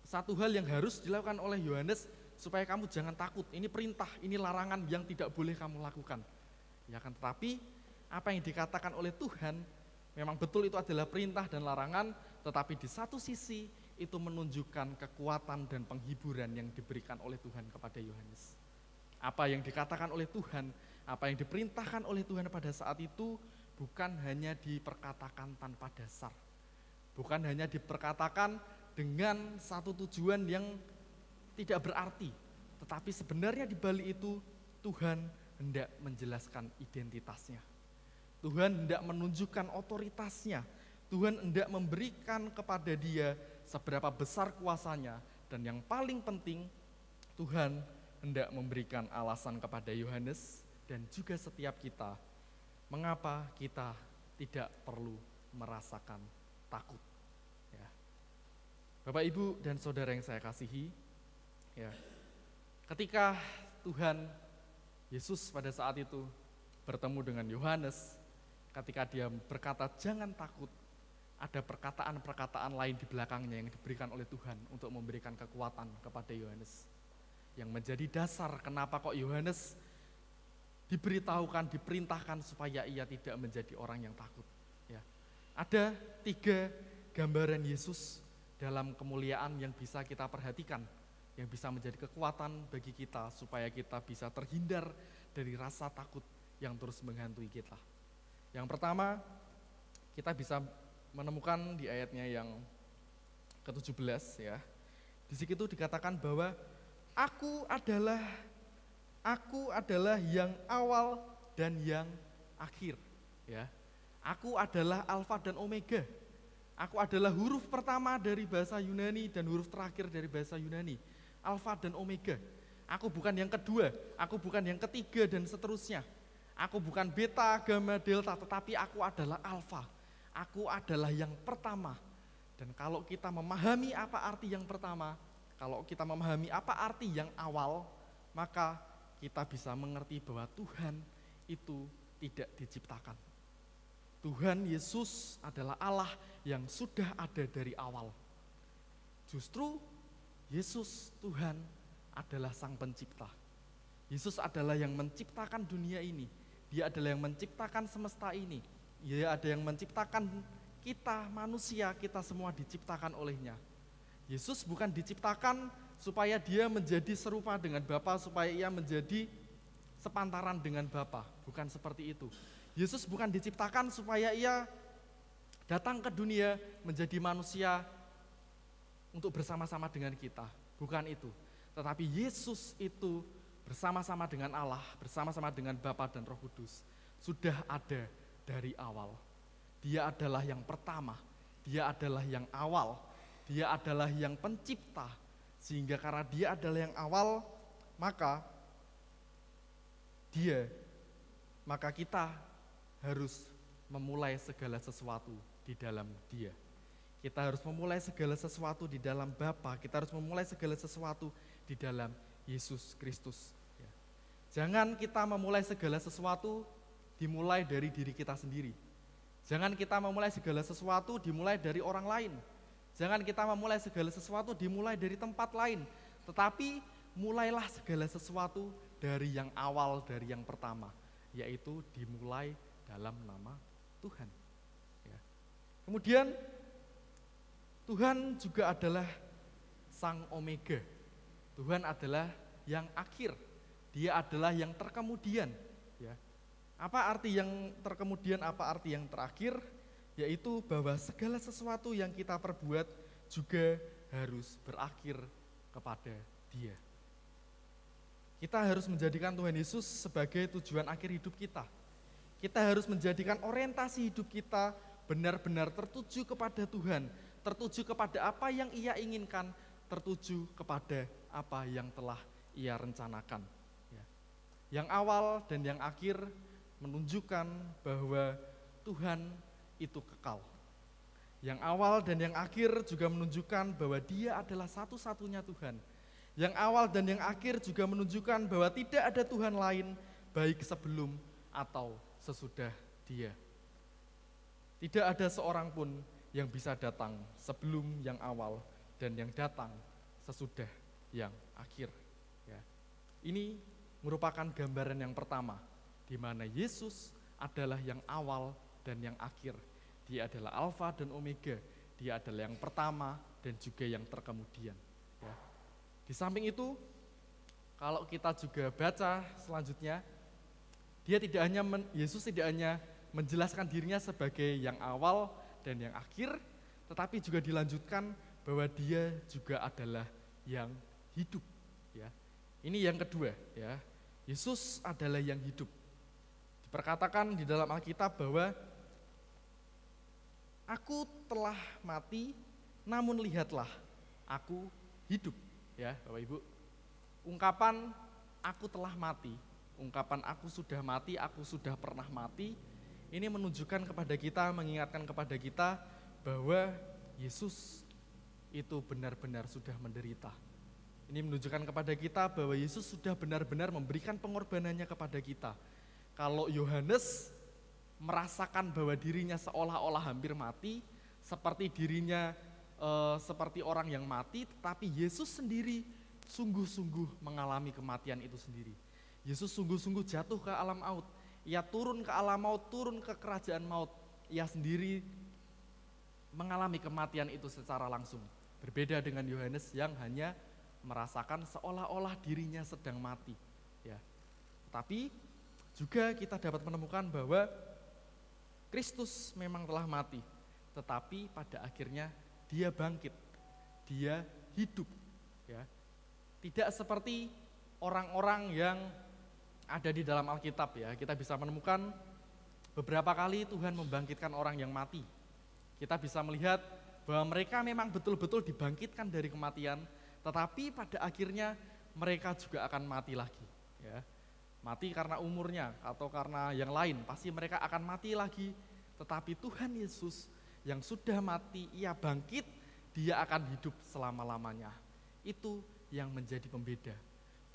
satu hal yang harus dilakukan oleh Yohanes supaya kamu jangan takut. Ini perintah, ini larangan yang tidak boleh kamu lakukan. Ya kan, tetapi apa yang dikatakan oleh Tuhan memang betul itu adalah perintah dan larangan, tetapi di satu sisi itu menunjukkan kekuatan dan penghiburan yang diberikan oleh Tuhan kepada Yohanes. Apa yang dikatakan oleh Tuhan, apa yang diperintahkan oleh Tuhan pada saat itu bukan hanya diperkatakan tanpa dasar. Bukan hanya diperkatakan dengan satu tujuan yang tidak berarti, tetapi sebenarnya di balik itu Tuhan hendak menjelaskan identitasnya. Tuhan hendak menunjukkan otoritasnya. Tuhan hendak memberikan kepada dia seberapa besar kuasanya, dan yang paling penting Tuhan hendak memberikan alasan kepada Yohanes dan juga setiap kita mengapa kita tidak perlu merasakan takut. Ya. Bapak, Ibu, dan saudara yang saya kasihi, ya, ketika Tuhan Yesus pada saat itu bertemu dengan Yohanes, ketika dia berkata jangan takut, ada perkataan-perkataan lain di belakangnya yang diberikan oleh Tuhan untuk memberikan kekuatan kepada Yohanes. Yang menjadi dasar kenapa kok Yohanes diberitahukan, diperintahkan supaya ia tidak menjadi orang yang takut. Ya. Ada 3 gambaran Yesus dalam kemuliaan yang bisa kita perhatikan, yang bisa menjadi kekuatan bagi kita supaya kita bisa terhindar dari rasa takut yang terus menghantui kita. Yang pertama, kita bisa menemukan di ayatnya yang ke-17 ya. Di situ dikatakan bahwa Aku adalah yang awal dan yang akhir, ya. Aku adalah Alfa dan Omega. Aku adalah huruf pertama dari bahasa Yunani dan huruf terakhir dari bahasa Yunani. Alfa dan Omega. Aku bukan yang kedua, aku bukan yang ketiga dan seterusnya. Aku bukan beta, gamma, delta, tetapi aku adalah alfa. Aku adalah yang pertama. Dan kalau kita memahami apa arti yang pertama, kalau kita memahami apa arti yang awal, maka kita bisa mengerti bahwa Tuhan itu tidak diciptakan. Tuhan Yesus adalah Allah yang sudah ada dari awal. Justru Yesus Tuhan adalah Sang Pencipta. Yesus adalah yang menciptakan dunia ini. Dia adalah yang menciptakan semesta ini. Dia ada yang menciptakan kita manusia, kita semua diciptakan olehnya. Yesus bukan diciptakan supaya dia menjadi serupa dengan Bapa, supaya ia menjadi sepantaran dengan Bapa. Bukan seperti itu. Yesus bukan diciptakan supaya ia datang ke dunia menjadi manusia untuk bersama-sama dengan kita. Bukan itu. Tetapi Yesus itu bersama-sama dengan Allah, bersama-sama dengan Bapa dan Roh Kudus, sudah ada dari awal. Dia adalah yang pertama, dia adalah yang awal, dia adalah yang pencipta. Sehingga karena dia adalah yang awal, maka kita harus memulai segala sesuatu di dalam dia. Kita harus memulai segala sesuatu di dalam Bapa, kita harus memulai segala sesuatu di dalam Yesus Kristus. Jangan kita memulai segala sesuatu dimulai dari diri kita sendiri. Jangan kita memulai segala sesuatu dimulai dari orang lain. Jangan kita memulai segala sesuatu dimulai dari tempat lain. Tetapi mulailah segala sesuatu dari yang awal, dari yang pertama. Yaitu dimulai dalam nama Tuhan. Ya. Kemudian Tuhan juga adalah Sang Omega. Tuhan adalah yang akhir. Dia adalah yang terkemudian. Ya. Apa arti yang terkemudian, apa arti yang terakhir? Yaitu bahwa segala sesuatu yang kita perbuat juga harus berakhir kepada Dia. Kita harus menjadikan Tuhan Yesus sebagai tujuan akhir hidup kita. Kita harus menjadikan orientasi hidup kita benar-benar tertuju kepada Tuhan, tertuju kepada apa yang Ia inginkan, tertuju kepada apa yang telah Ia rencanakan. Yang awal dan yang akhir menunjukkan bahwa Tuhan itu kekal. Yang awal dan yang akhir juga menunjukkan bahwa Dia adalah satu-satunya Tuhan. Yang awal dan yang akhir juga menunjukkan bahwa tidak ada Tuhan lain baik sebelum atau sesudah Dia. Tidak ada seorang pun yang bisa datang sebelum yang awal dan yang datang sesudah yang akhir. Ya. Ini merupakan gambaran yang pertama, di mana Yesus adalah yang awal dan yang akhir. Dia adalah Alfa dan Omega. Dia adalah yang pertama dan juga yang terkemudian. Ya. Di samping itu, kalau kita juga baca selanjutnya, Yesus tidak hanya menjelaskan dirinya sebagai yang awal dan yang akhir, tetapi juga dilanjutkan bahwa Dia juga adalah yang hidup. Ya. Ini yang kedua. Ya. Yesus adalah yang hidup. Diperkatakan di dalam Alkitab bahwa Aku telah mati, namun lihatlah, aku hidup. Ya, Bapak Ibu. Ungkapan aku telah mati, ungkapan aku sudah mati, aku sudah pernah mati, ini menunjukkan kepada kita, mengingatkan kepada kita bahwa Yesus itu benar-benar sudah menderita. Ini menunjukkan kepada kita bahwa Yesus sudah benar-benar memberikan pengorbanannya kepada kita. Kalau Yohanes merasakan bahwa dirinya seolah-olah hampir mati, seperti dirinya seperti orang yang mati, tetapi Yesus sendiri sungguh-sungguh mengalami kematian itu sendiri. Yesus sungguh-sungguh jatuh ke alam maut. Ia turun ke alam maut, turun ke kerajaan maut. Ia sendiri mengalami kematian itu secara langsung. Berbeda dengan Yohanes yang hanya merasakan seolah-olah dirinya sedang mati. Ya. Tapi juga kita dapat menemukan bahwa Kristus memang telah mati, tetapi pada akhirnya Dia bangkit, Dia hidup, ya. Tidak seperti orang-orang yang ada di dalam Alkitab ya. Kita bisa menemukan beberapa kali Tuhan membangkitkan orang yang mati. Kita bisa melihat bahwa mereka memang betul-betul dibangkitkan dari kematian, tetapi pada akhirnya mereka juga akan mati lagi ya. Mati karena umurnya atau karena yang lain, pasti mereka akan mati lagi. Tetapi Tuhan Yesus yang sudah mati, ia bangkit, dia akan hidup selama-lamanya. Itu yang menjadi pembeda.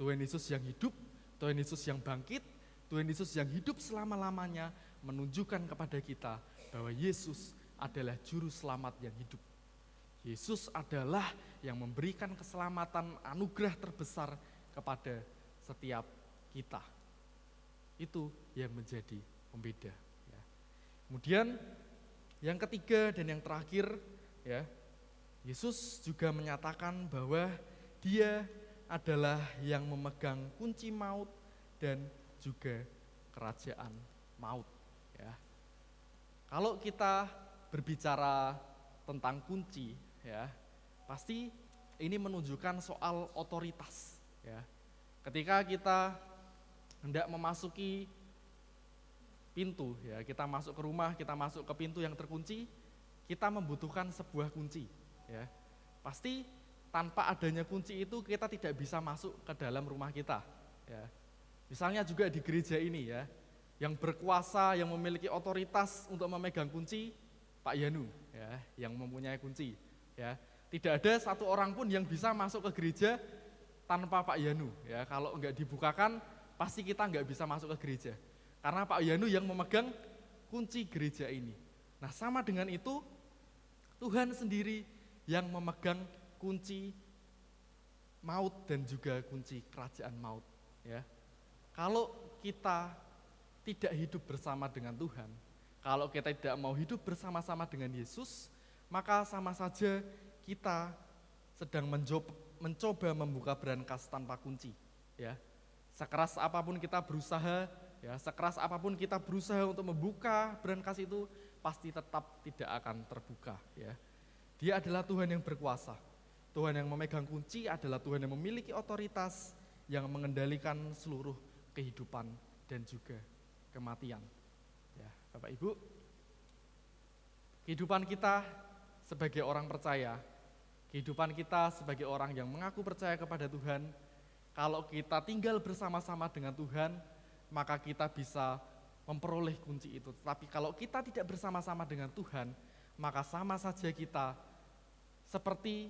Tuhan Yesus yang hidup, Tuhan Yesus yang bangkit, Tuhan Yesus yang hidup selama-lamanya menunjukkan kepada kita bahwa Yesus adalah juru selamat yang hidup. Yesus adalah yang memberikan keselamatan anugerah terbesar kepada setiap kita. Itu yang menjadi pembeda. Ya. Kemudian yang ketiga dan yang terakhir, ya, Yesus juga menyatakan bahwa dia adalah yang memegang kunci maut dan juga kerajaan maut. Ya. Kalau kita berbicara tentang kunci, ya, pasti ini menunjukkan soal otoritas. Ya. Ketika kita hendak memasuki pintu, ya, kita masuk ke rumah, kita masuk ke pintu yang terkunci, kita membutuhkan sebuah kunci. Ya. Pasti tanpa adanya kunci itu kita tidak bisa masuk ke dalam rumah kita. Ya. Misalnya juga di gereja ini, ya, yang berkuasa, yang memiliki otoritas untuk memegang kunci, Pak Yanu, ya, yang mempunyai kunci. Ya. Tidak ada satu orang pun yang bisa masuk ke gereja tanpa Pak Yanu. Ya. Kalau enggak dibukakan, pasti kita enggak bisa masuk ke gereja. Karena Pak Yanu yang memegang kunci gereja ini. Nah, sama dengan itu, Tuhan sendiri yang memegang kunci maut dan juga kunci kerajaan maut. Ya. Kalau kita tidak hidup bersama dengan Tuhan, kalau kita tidak mau hidup bersama-sama dengan Yesus, maka sama saja kita sedang mencoba membuka brankas tanpa kunci. Ya. Sekeras apapun kita berusaha, ya, sekeras apapun kita berusaha untuk membuka brankas itu, pasti tetap tidak akan terbuka. Ya. Dia adalah Tuhan yang berkuasa. Tuhan yang memegang kunci adalah Tuhan yang memiliki otoritas, yang mengendalikan seluruh kehidupan dan juga kematian. Ya, Bapak Ibu, kehidupan kita sebagai orang percaya, kehidupan kita sebagai orang yang mengaku percaya kepada Tuhan, kalau kita tinggal bersama-sama dengan Tuhan, maka kita bisa memperoleh kunci itu. Tetapi kalau kita tidak bersama-sama dengan Tuhan, maka sama saja kita seperti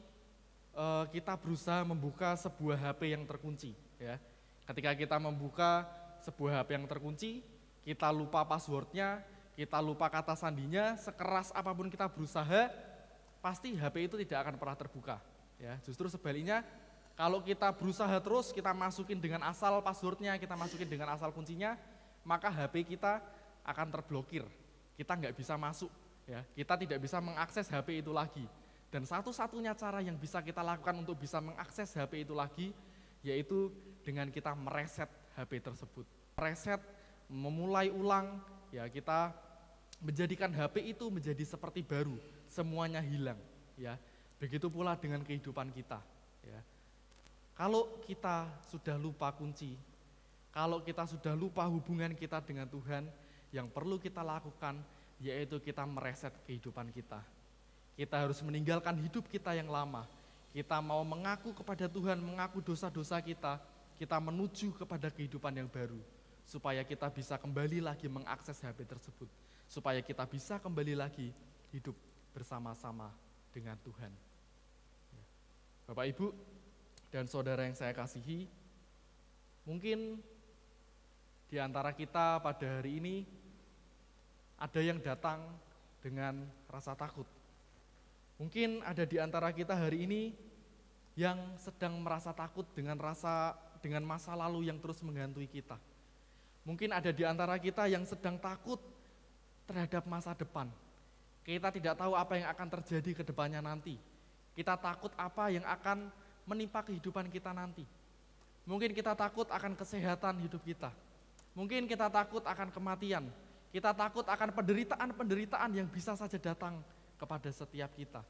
kita berusaha membuka sebuah HP yang terkunci. Ya. Ketika kita membuka sebuah HP yang terkunci, kita lupa passwordnya, kita lupa kata sandinya, sekeras apapun kita berusaha, pasti HP itu tidak akan pernah terbuka. Ya. Justru sebaliknya, kalau kita berusaha terus, kita masukin dengan asal passwordnya, kita masukin dengan asal kuncinya, maka HP kita akan terblokir. Kita nggak bisa masuk, ya. Kita tidak bisa mengakses HP itu lagi. Dan satu-satunya cara yang bisa kita lakukan untuk bisa mengakses HP itu lagi, yaitu dengan kita mereset HP tersebut. Reset, memulai ulang, ya, kita menjadikan HP itu menjadi seperti baru, semuanya hilang. Ya. Begitu pula dengan kehidupan kita. Ya. Kalau kita sudah lupa kunci, kalau kita sudah lupa hubungan kita dengan Tuhan, yang perlu kita lakukan yaitu kita mereset kehidupan kita. Kita harus meninggalkan hidup kita yang lama. Kita mau mengaku kepada Tuhan, mengaku dosa-dosa kita menuju kepada kehidupan yang baru. Supaya kita bisa kembali lagi mengakses HP tersebut. Supaya kita bisa kembali lagi hidup bersama-sama dengan Tuhan. Bapak, Ibu, dan saudara yang saya kasihi, mungkin di antara kita pada hari ini ada yang datang dengan rasa takut. Mungkin ada di antara kita hari ini yang sedang merasa takut dengan masa lalu yang terus menghantui kita. Mungkin ada di antara kita yang sedang takut terhadap masa depan. Kita tidak tahu apa yang akan terjadi ke depannya nanti. Kita takut apa yang akan menimpa kehidupan kita nanti. Mungkin kita takut akan kesehatan hidup kita. Mungkin kita takut akan kematian. Kita takut akan penderitaan-penderitaan yang bisa saja datang kepada setiap kita.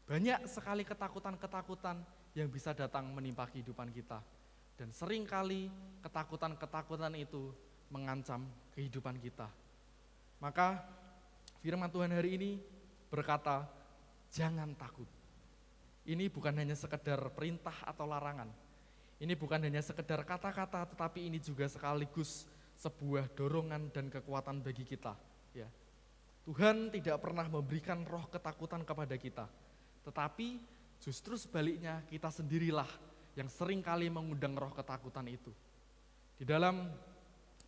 Banyak sekali ketakutan-ketakutan yang bisa datang menimpa kehidupan kita. Dan seringkali ketakutan-ketakutan itu mengancam kehidupan kita. Maka firman Tuhan hari ini berkata, jangan takut. Ini bukan hanya sekedar perintah atau larangan. Ini bukan hanya sekedar kata-kata, tetapi ini juga sekaligus sebuah dorongan dan kekuatan bagi kita. Ya. Tuhan tidak pernah memberikan roh ketakutan kepada kita, tetapi justru sebaliknya kita sendirilah yang seringkali mengundang roh ketakutan itu. Di dalam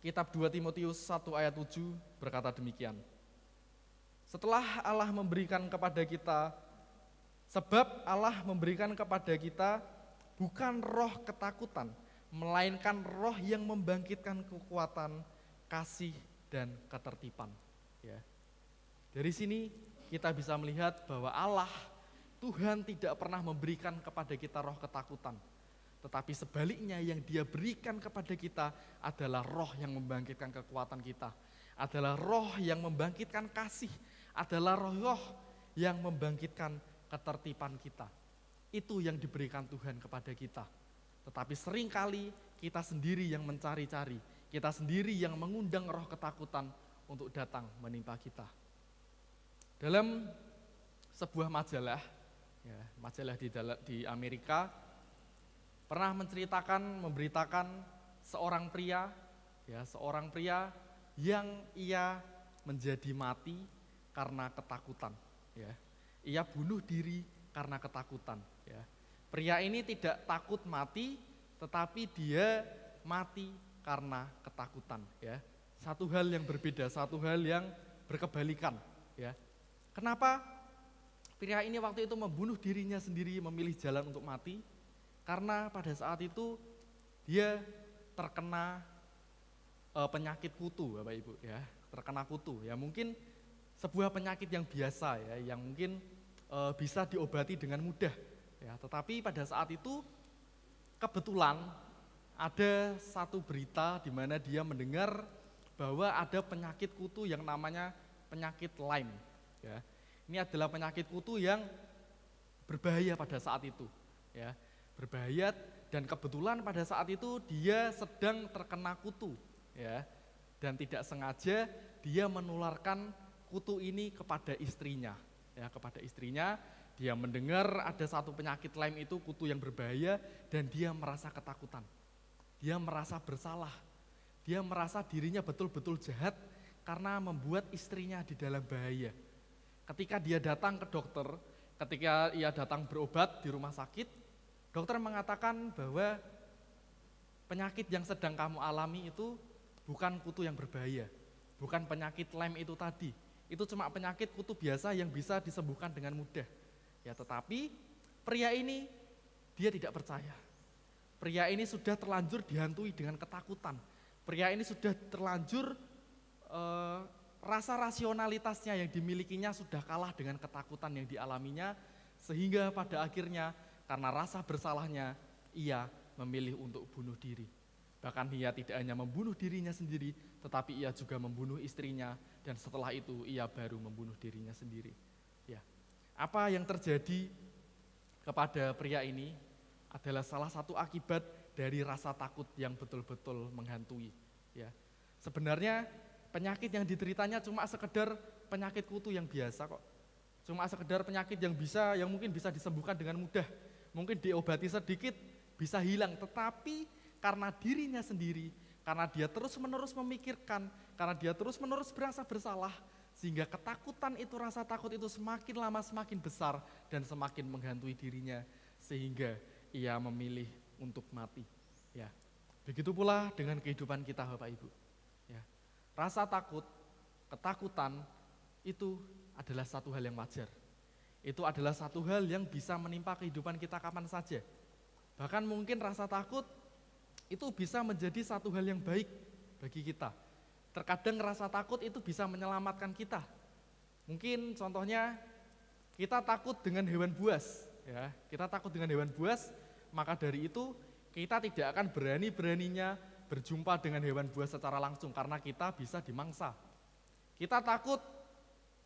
kitab 2 Timotius 1 ayat 7 berkata demikian. Setelah Allah memberikan kepada kita, sebab Allah memberikan kepada kita bukan roh ketakutan, melainkan roh yang membangkitkan kekuatan, kasih, dan ketertiban. Ya. Dari sini kita bisa melihat bahwa Allah, Tuhan tidak pernah memberikan kepada kita roh ketakutan. Tetapi sebaliknya yang Dia berikan kepada kita adalah roh yang membangkitkan kekuatan kita. Adalah roh yang membangkitkan kasih. Adalah roh yang membangkitkan ketertiban kita. Itu yang diberikan Tuhan kepada kita. Tetapi seringkali kita sendiri yang mencari-cari. Kita sendiri yang mengundang roh ketakutan untuk datang menimpa kita. Dalam sebuah majalah, ya, majalah di Amerika, pernah memberitakan seorang pria yang ia menjadi mati karena ketakutan. Ya. Ia bunuh diri karena ketakutan. Ya. Pria ini tidak takut mati, tetapi dia mati karena ketakutan. Ya. Satu hal yang berbeda, satu hal yang berkebalikan. Ya. Kenapa pria ini waktu itu membunuh dirinya sendiri, memilih jalan untuk mati? Karena pada saat itu dia terkena penyakit kutu, Bapak Ibu, ya, terkena kutu. Ya mungkin sebuah penyakit yang biasa, ya, yang mungkin bisa diobati dengan mudah. Ya, tetapi pada saat itu kebetulan ada satu berita di mana dia mendengar bahwa ada penyakit kutu yang namanya penyakit Lyme. Ya, ini adalah penyakit kutu yang berbahaya pada saat itu, ya, berbahaya, dan kebetulan pada saat itu dia sedang terkena kutu, ya, dan tidak sengaja dia menularkan kutu ini kepada istrinya, ya, kepada istrinya. Dia mendengar ada satu penyakit Lyme itu kutu yang berbahaya dan dia merasa ketakutan, dia merasa bersalah, dia merasa dirinya betul-betul jahat karena membuat istrinya di dalam bahaya. Ketika dia datang ke dokter, ketika ia datang berobat di rumah sakit, dokter mengatakan bahwa penyakit yang sedang kamu alami itu bukan kutu yang berbahaya, bukan penyakit Lyme itu tadi. Itu cuma penyakit kutu biasa yang bisa disembuhkan dengan mudah. Ya, tetapi pria ini dia tidak percaya. Pria ini sudah terlanjur dihantui dengan ketakutan. Pria ini sudah terlanjur rasa rasionalitasnya yang dimilikinya sudah kalah dengan ketakutan yang dialaminya, sehingga pada akhirnya karena rasa bersalahnya ia memilih untuk bunuh diri. Bahkan ia tidak hanya membunuh dirinya sendiri, tetapi ia juga membunuh istrinya, dan setelah itu ia baru membunuh dirinya sendiri. Ya. Apa yang terjadi kepada pria ini adalah salah satu akibat dari rasa takut yang betul-betul menghantui. Ya. Sebenarnya penyakit yang dideritanya cuma sekedar penyakit kutu yang biasa kok. Cuma sekedar penyakit yang mungkin bisa disembuhkan dengan mudah. Mungkin diobati sedikit bisa hilang, tetapi karena dirinya sendiri, karena dia terus-menerus memikirkan, karena dia terus-menerus berasa bersalah, sehingga ketakutan itu, rasa takut itu semakin lama semakin besar dan semakin menghantui dirinya, sehingga ia memilih untuk mati. Ya. Begitu pula dengan kehidupan kita, Bapak Ibu. Ya. Rasa takut, ketakutan itu adalah satu hal yang wajar. Itu adalah satu hal yang bisa menimpa kehidupan kita kapan saja. Bahkan mungkin rasa takut itu bisa menjadi satu hal yang baik bagi kita. Terkadang rasa takut itu bisa menyelamatkan kita. Mungkin contohnya kita takut dengan hewan buas, ya. Kita takut dengan hewan buas, maka dari itu kita tidak akan berani-beraninya berjumpa dengan hewan buas secara langsung karena kita bisa dimangsa. Kita takut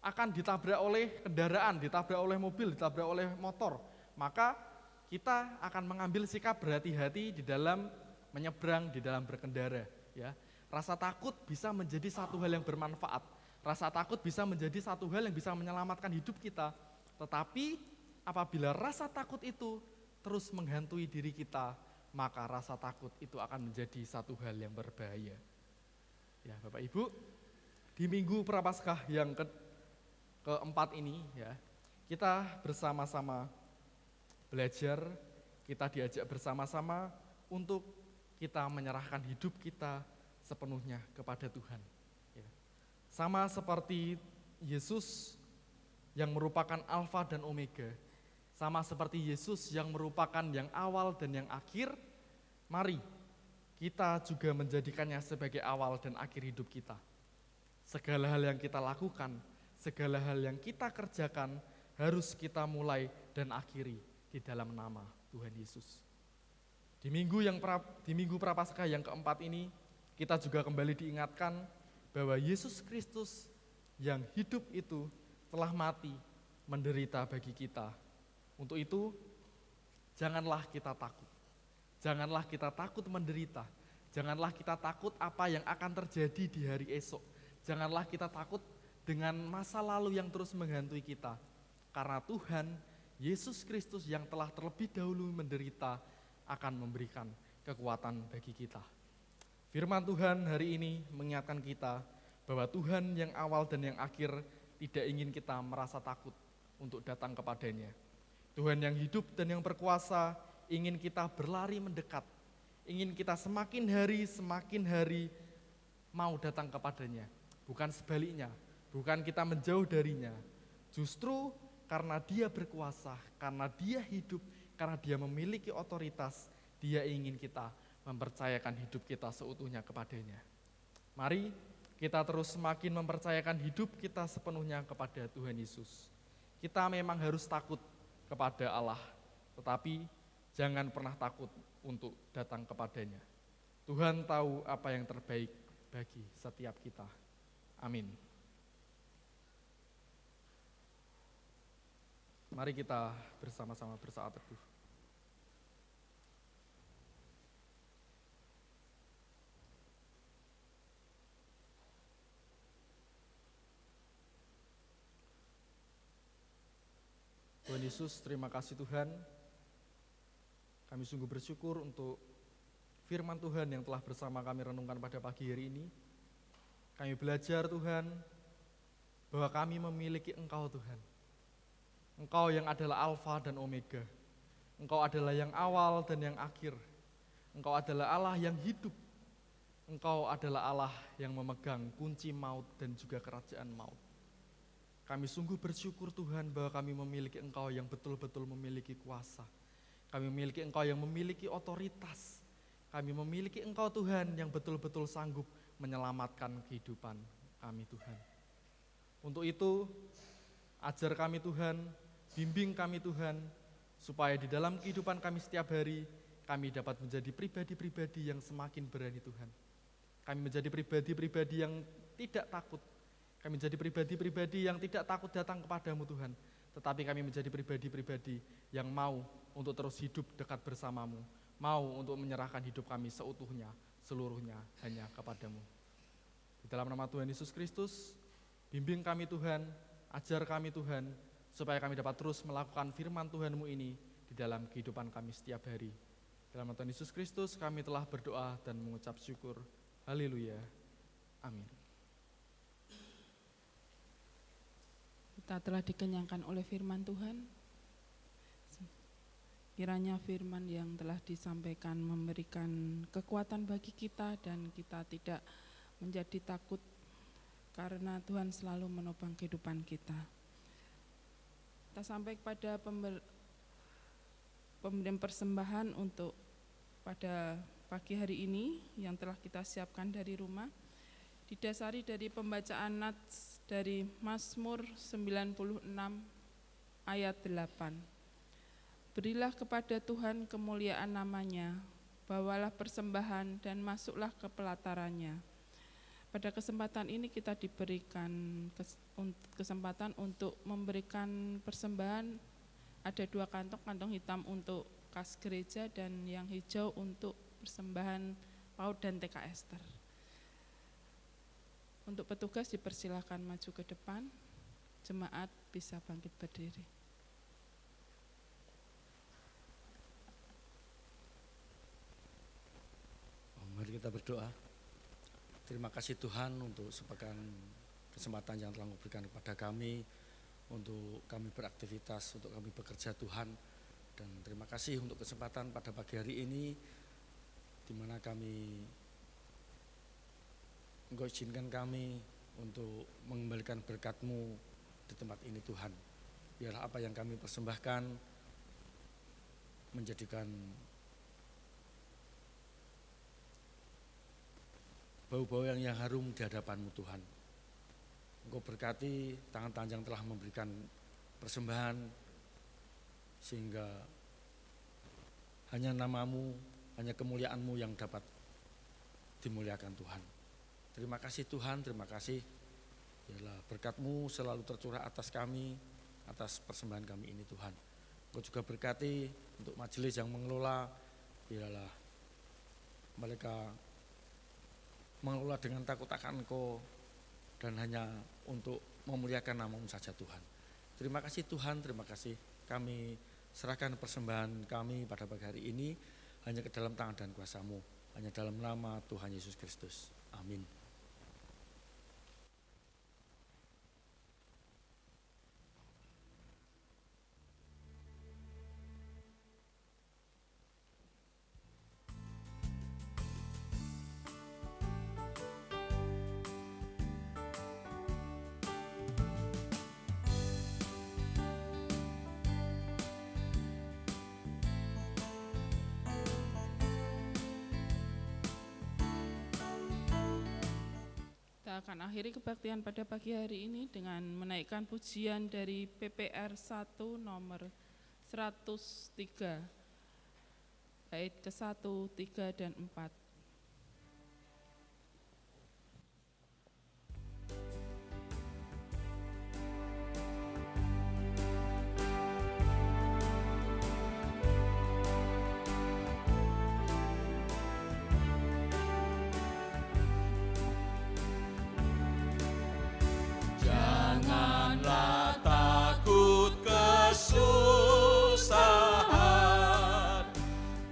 akan ditabrak oleh kendaraan, ditabrak oleh mobil, ditabrak oleh motor, maka kita akan mengambil sikap berhati-hati di dalam menyeberang, di dalam berkendara. Ya, rasa takut bisa menjadi satu hal yang bermanfaat. Rasa takut bisa menjadi satu hal yang bisa menyelamatkan hidup kita. Tetapi apabila rasa takut itu terus menghantui diri kita, maka rasa takut itu akan menjadi satu hal yang berbahaya. Ya, Bapak Ibu, di Minggu Prapaskah yang keempat ini, ya, kita bersama-sama belajar, kita diajak bersama-sama untuk kita menyerahkan hidup kita sepenuhnya kepada Tuhan. Ya. Sama seperti Yesus yang merupakan Alfa dan Omega, sama seperti Yesus yang merupakan yang awal dan yang akhir, mari kita juga menjadikannya sebagai awal dan akhir hidup kita. Segala hal yang kita lakukan, segala hal yang kita kerjakan harus kita mulai dan akhiri di dalam nama Tuhan Yesus. Di Minggu Prapaskah yang keempat ini, kita juga kembali diingatkan bahwa Yesus Kristus yang hidup itu telah mati, menderita bagi kita. Untuk itu, janganlah kita takut. Janganlah kita takut menderita. Janganlah kita takut apa yang akan terjadi di hari esok. Janganlah kita takut dengan masa lalu yang terus menghantui kita. Karena Tuhan Yesus Kristus yang telah terlebih dahulu menderita akan memberikan kekuatan bagi kita. Firman Tuhan hari ini mengingatkan kita bahwa Tuhan yang awal dan yang akhir tidak ingin kita merasa takut untuk datang kepadanya. Tuhan yang hidup dan yang berkuasa ingin kita berlari mendekat, ingin kita semakin hari mau datang kepadanya. Bukan sebaliknya, bukan kita menjauh darinya. Justru karena dia berkuasa, karena dia hidup, karena dia memiliki otoritas, dia ingin kita mempercayakan hidup kita seutuhnya kepadanya. Mari kita terus semakin mempercayakan hidup kita sepenuhnya kepada Tuhan Yesus. Kita memang harus takut kepada Allah, tetapi jangan pernah takut untuk datang kepadanya. Tuhan tahu apa yang terbaik bagi setiap kita. Amin. Mari kita bersama-sama bersaat teduh. Tuhan Yesus, terima kasih Tuhan. Kami sungguh bersyukur untuk firman Tuhan yang telah bersama kami renungkan pada pagi hari ini. Kami belajar Tuhan, bahwa kami memiliki Engkau Tuhan. Engkau yang adalah Alfa dan Omega. Engkau adalah yang awal dan yang akhir. Engkau adalah Allah yang hidup. Engkau adalah Allah yang memegang kunci maut dan juga kerajaan maut. Kami sungguh bersyukur Tuhan bahwa kami memiliki Engkau yang betul-betul memiliki kuasa. Kami memiliki Engkau yang memiliki otoritas. Kami memiliki Engkau Tuhan yang betul-betul sanggup menyelamatkan kehidupan kami Tuhan. Untuk itu, ajar kami Tuhan, bimbing kami Tuhan, supaya di dalam kehidupan kami setiap hari, kami dapat menjadi pribadi-pribadi yang semakin berani Tuhan. Kami menjadi pribadi-pribadi yang tidak takut. Kami menjadi pribadi-pribadi yang tidak takut datang kepadamu Tuhan. Tetapi kami menjadi pribadi-pribadi yang mau untuk terus hidup dekat bersamamu. Mau untuk menyerahkan hidup kami seutuhnya, seluruhnya hanya kepadamu. Di dalam nama Tuhan Yesus Kristus, bimbing kami Tuhan, ajar kami Tuhan, supaya kami dapat terus melakukan firman Tuhan-Mu ini di dalam kehidupan kami setiap hari. Dalam nama Tuhan Yesus Kristus kami telah berdoa dan mengucap syukur. Haleluya. Amin. Kita telah dikenyangkan oleh firman Tuhan. Kiranya firman yang telah disampaikan memberikan kekuatan bagi kita dan kita tidak menjadi takut karena Tuhan selalu menopang kehidupan kita. Kita sampai pada pemberian persembahan untuk pada pagi hari ini yang telah kita siapkan dari rumah. Didasari dari pembacaan nats dari Mazmur 96 ayat 8. Berilah kepada Tuhan kemuliaan namanya, bawalah persembahan dan masuklah ke pelatarannya. Pada kesempatan ini kita diberikan kesempatan untuk memberikan persembahan. Ada 2 kantong hitam untuk kas gereja, dan yang hijau untuk persembahan PAUD dan TK Ester. Untuk petugas dipersilakan maju ke depan, jemaat bisa bangkit berdiri. Mari kita berdoa. Terima kasih Tuhan untuk sepekan kesempatan yang telah memberikan kepada kami untuk kami beraktivitas, untuk kami bekerja Tuhan. Dan terima kasih untuk kesempatan pada pagi hari ini di mana Engkau izinkan kami untuk mengembalikan berkat-Mu di tempat ini Tuhan. Biarlah apa yang kami persembahkan menjadikan bau-bau yang harum di hadapan-Mu Tuhan. Engkau berkati tangan-tangan yang telah memberikan persembahan, sehingga hanya nama-Mu, hanya kemuliaan-Mu yang dapat dimuliakan Tuhan. Terima kasih Tuhan, terima kasih. Biarlah berkat-Mu selalu tercurah atas kami, atas persembahan kami ini Tuhan. Engkau juga berkati untuk majelis yang mengelola, biarlah mereka mengelola dengan takut akan Engkau dan hanya untuk memuliakan nama-Mu saja Tuhan. Terima kasih Tuhan, terima kasih. Kami serahkan persembahan kami pada pagi hari ini hanya ke dalam tangan dan kuasa-Mu, hanya dalam nama Tuhan Yesus Kristus. Amin. Kita akan akhiri kebaktian pada pagi hari ini dengan menaikkan pujian dari PPR 1 nomor 103, bait ke-1, 3, dan 4. Janganlah takut kesusahan,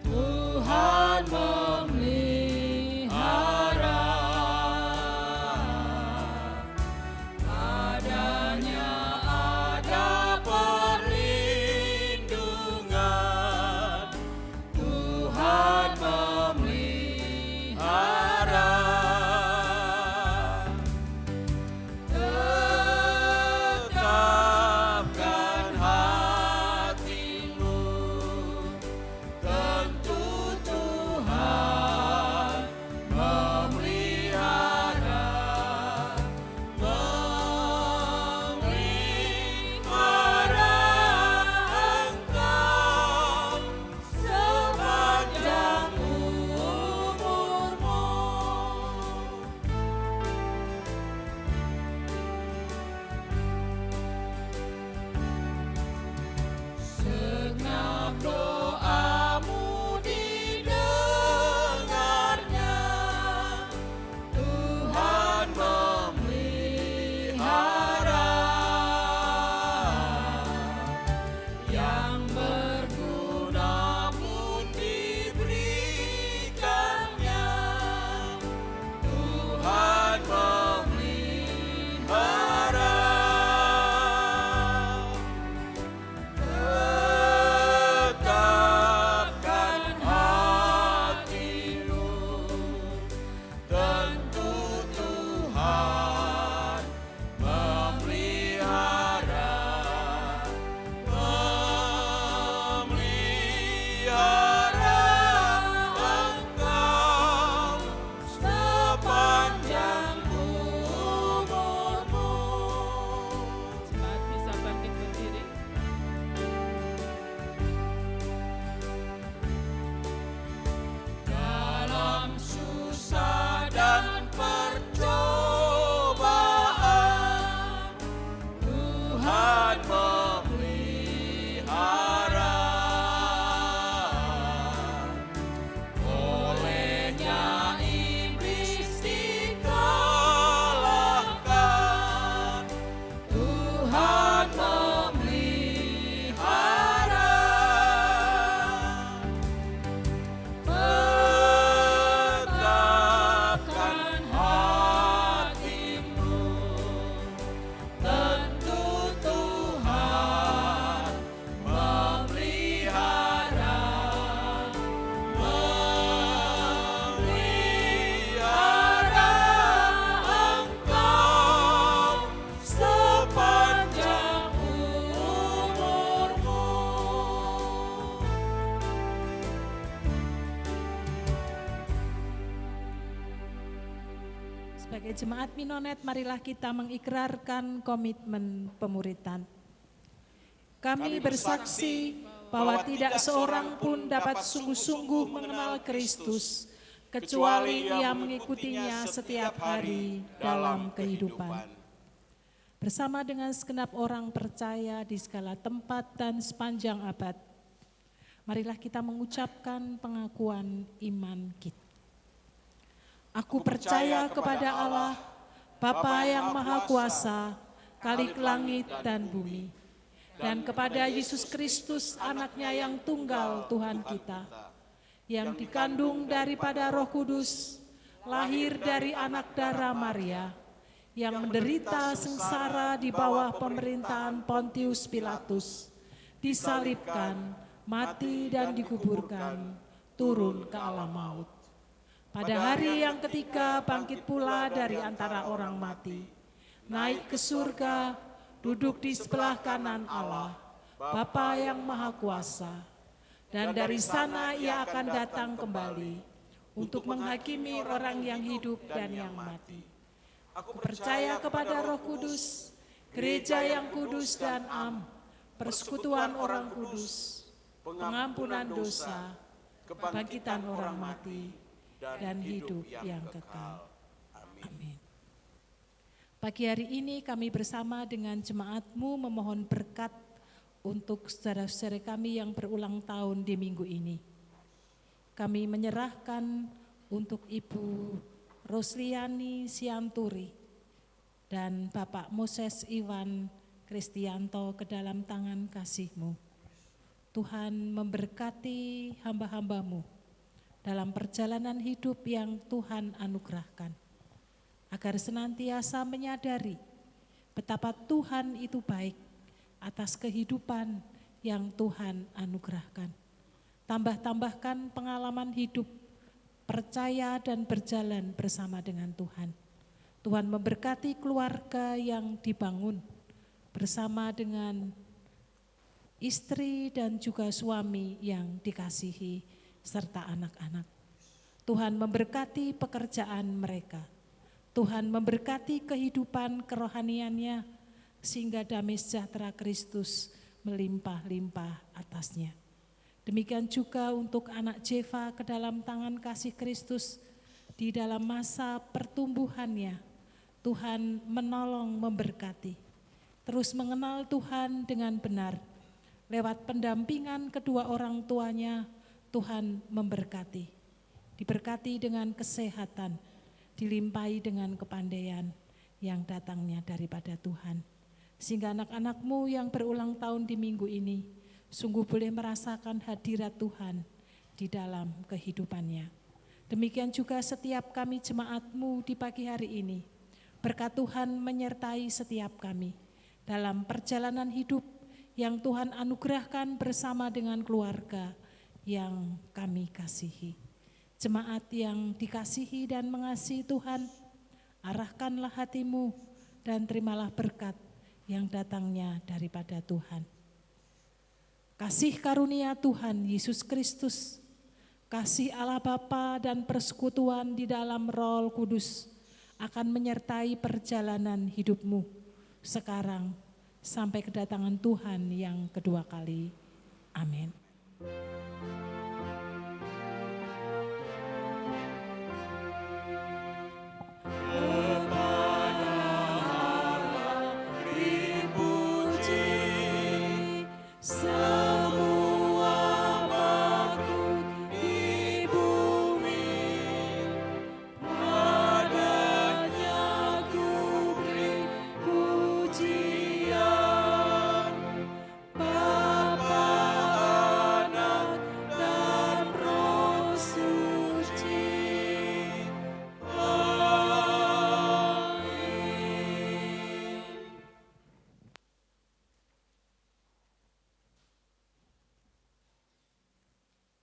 Tuhan memiliki Sebagai jemaat Minonet, marilah kita mengikrarkan komitmen pemuritan. Kami bersaksi bahwa tidak seorang pun dapat sungguh-sungguh mengenal Kristus, kecuali ia mengikutinya setiap hari dalam kehidupan. Bersama dengan segenap orang percaya di segala tempat dan sepanjang abad, marilah kita mengucapkan pengakuan iman kita. Aku percaya kepada Allah, Bapa yang Maha Kuasa, Khalik langit dan bumi, dan kepada Yesus Kristus, anaknya yang tunggal Tuhan kita, yang dikandung daripada Roh Kudus, lahir dari anak darah Maria, yang menderita sengsara di bawah pemerintahan Pontius Pilatus, disalibkan, mati dan dikuburkan, turun ke alam maut. Pada hari yang ketiga bangkit pula dari antara orang mati, naik ke surga, duduk di sebelah kanan Allah, Bapa yang Maha Kuasa, dan dari sana ia akan datang kembali untuk menghakimi orang yang hidup dan yang mati. Aku percaya kepada Roh Kudus, gereja yang kudus dan am, persekutuan orang kudus, pengampunan dosa, kebangkitan orang mati, dan hidup yang kekal. Amin. Pagi hari ini kami bersama dengan jemaatmu memohon berkat untuk saudara-saudara kami yang berulang tahun di minggu ini. Kami menyerahkan untuk Ibu Rosliani Sianturi dan Bapak Moses Iwan Kristianto ke dalam tangan kasih-Mu. Tuhan memberkati hamba-hamba-Mu dalam perjalanan hidup yang Tuhan anugerahkan, agar senantiasa menyadari betapa Tuhan itu baik atas kehidupan yang Tuhan anugerahkan. Tambah-tambahkan pengalaman hidup, percaya dan berjalan bersama dengan Tuhan. Tuhan memberkati keluarga yang dibangun bersama dengan istri dan juga suami yang dikasihi serta anak-anak. Tuhan memberkati pekerjaan mereka. Tuhan memberkati kehidupan kerohaniannya sehingga damai sejahtera Kristus melimpah-limpah atasnya. Demikian juga untuk anak Jeva ke dalam tangan kasih Kristus di dalam masa pertumbuhannya. Tuhan menolong, memberkati. Terus mengenal Tuhan dengan benar. Lewat pendampingan kedua orang tuanya, Tuhan memberkati, diberkati dengan kesehatan, dilimpahi dengan kepandaian yang datangnya daripada Tuhan. Sehingga anak-anak-Mu yang berulang tahun di minggu ini sungguh boleh merasakan hadirat Tuhan di dalam kehidupannya. Demikian juga setiap kami jemaat-Mu di pagi hari ini, berkat Tuhan menyertai setiap kami dalam perjalanan hidup yang Tuhan anugerahkan bersama dengan keluarga yang kami kasihi. Jemaat yang dikasihi dan mengasihi Tuhan, arahkanlah hatimu dan terimalah berkat yang datangnya daripada Tuhan. Kasih karunia Tuhan Yesus Kristus, kasih Allah Bapa dan persekutuan di dalam Roh Kudus akan menyertai perjalanan hidupmu sekarang sampai kedatangan Tuhan yang kedua kali. Amin.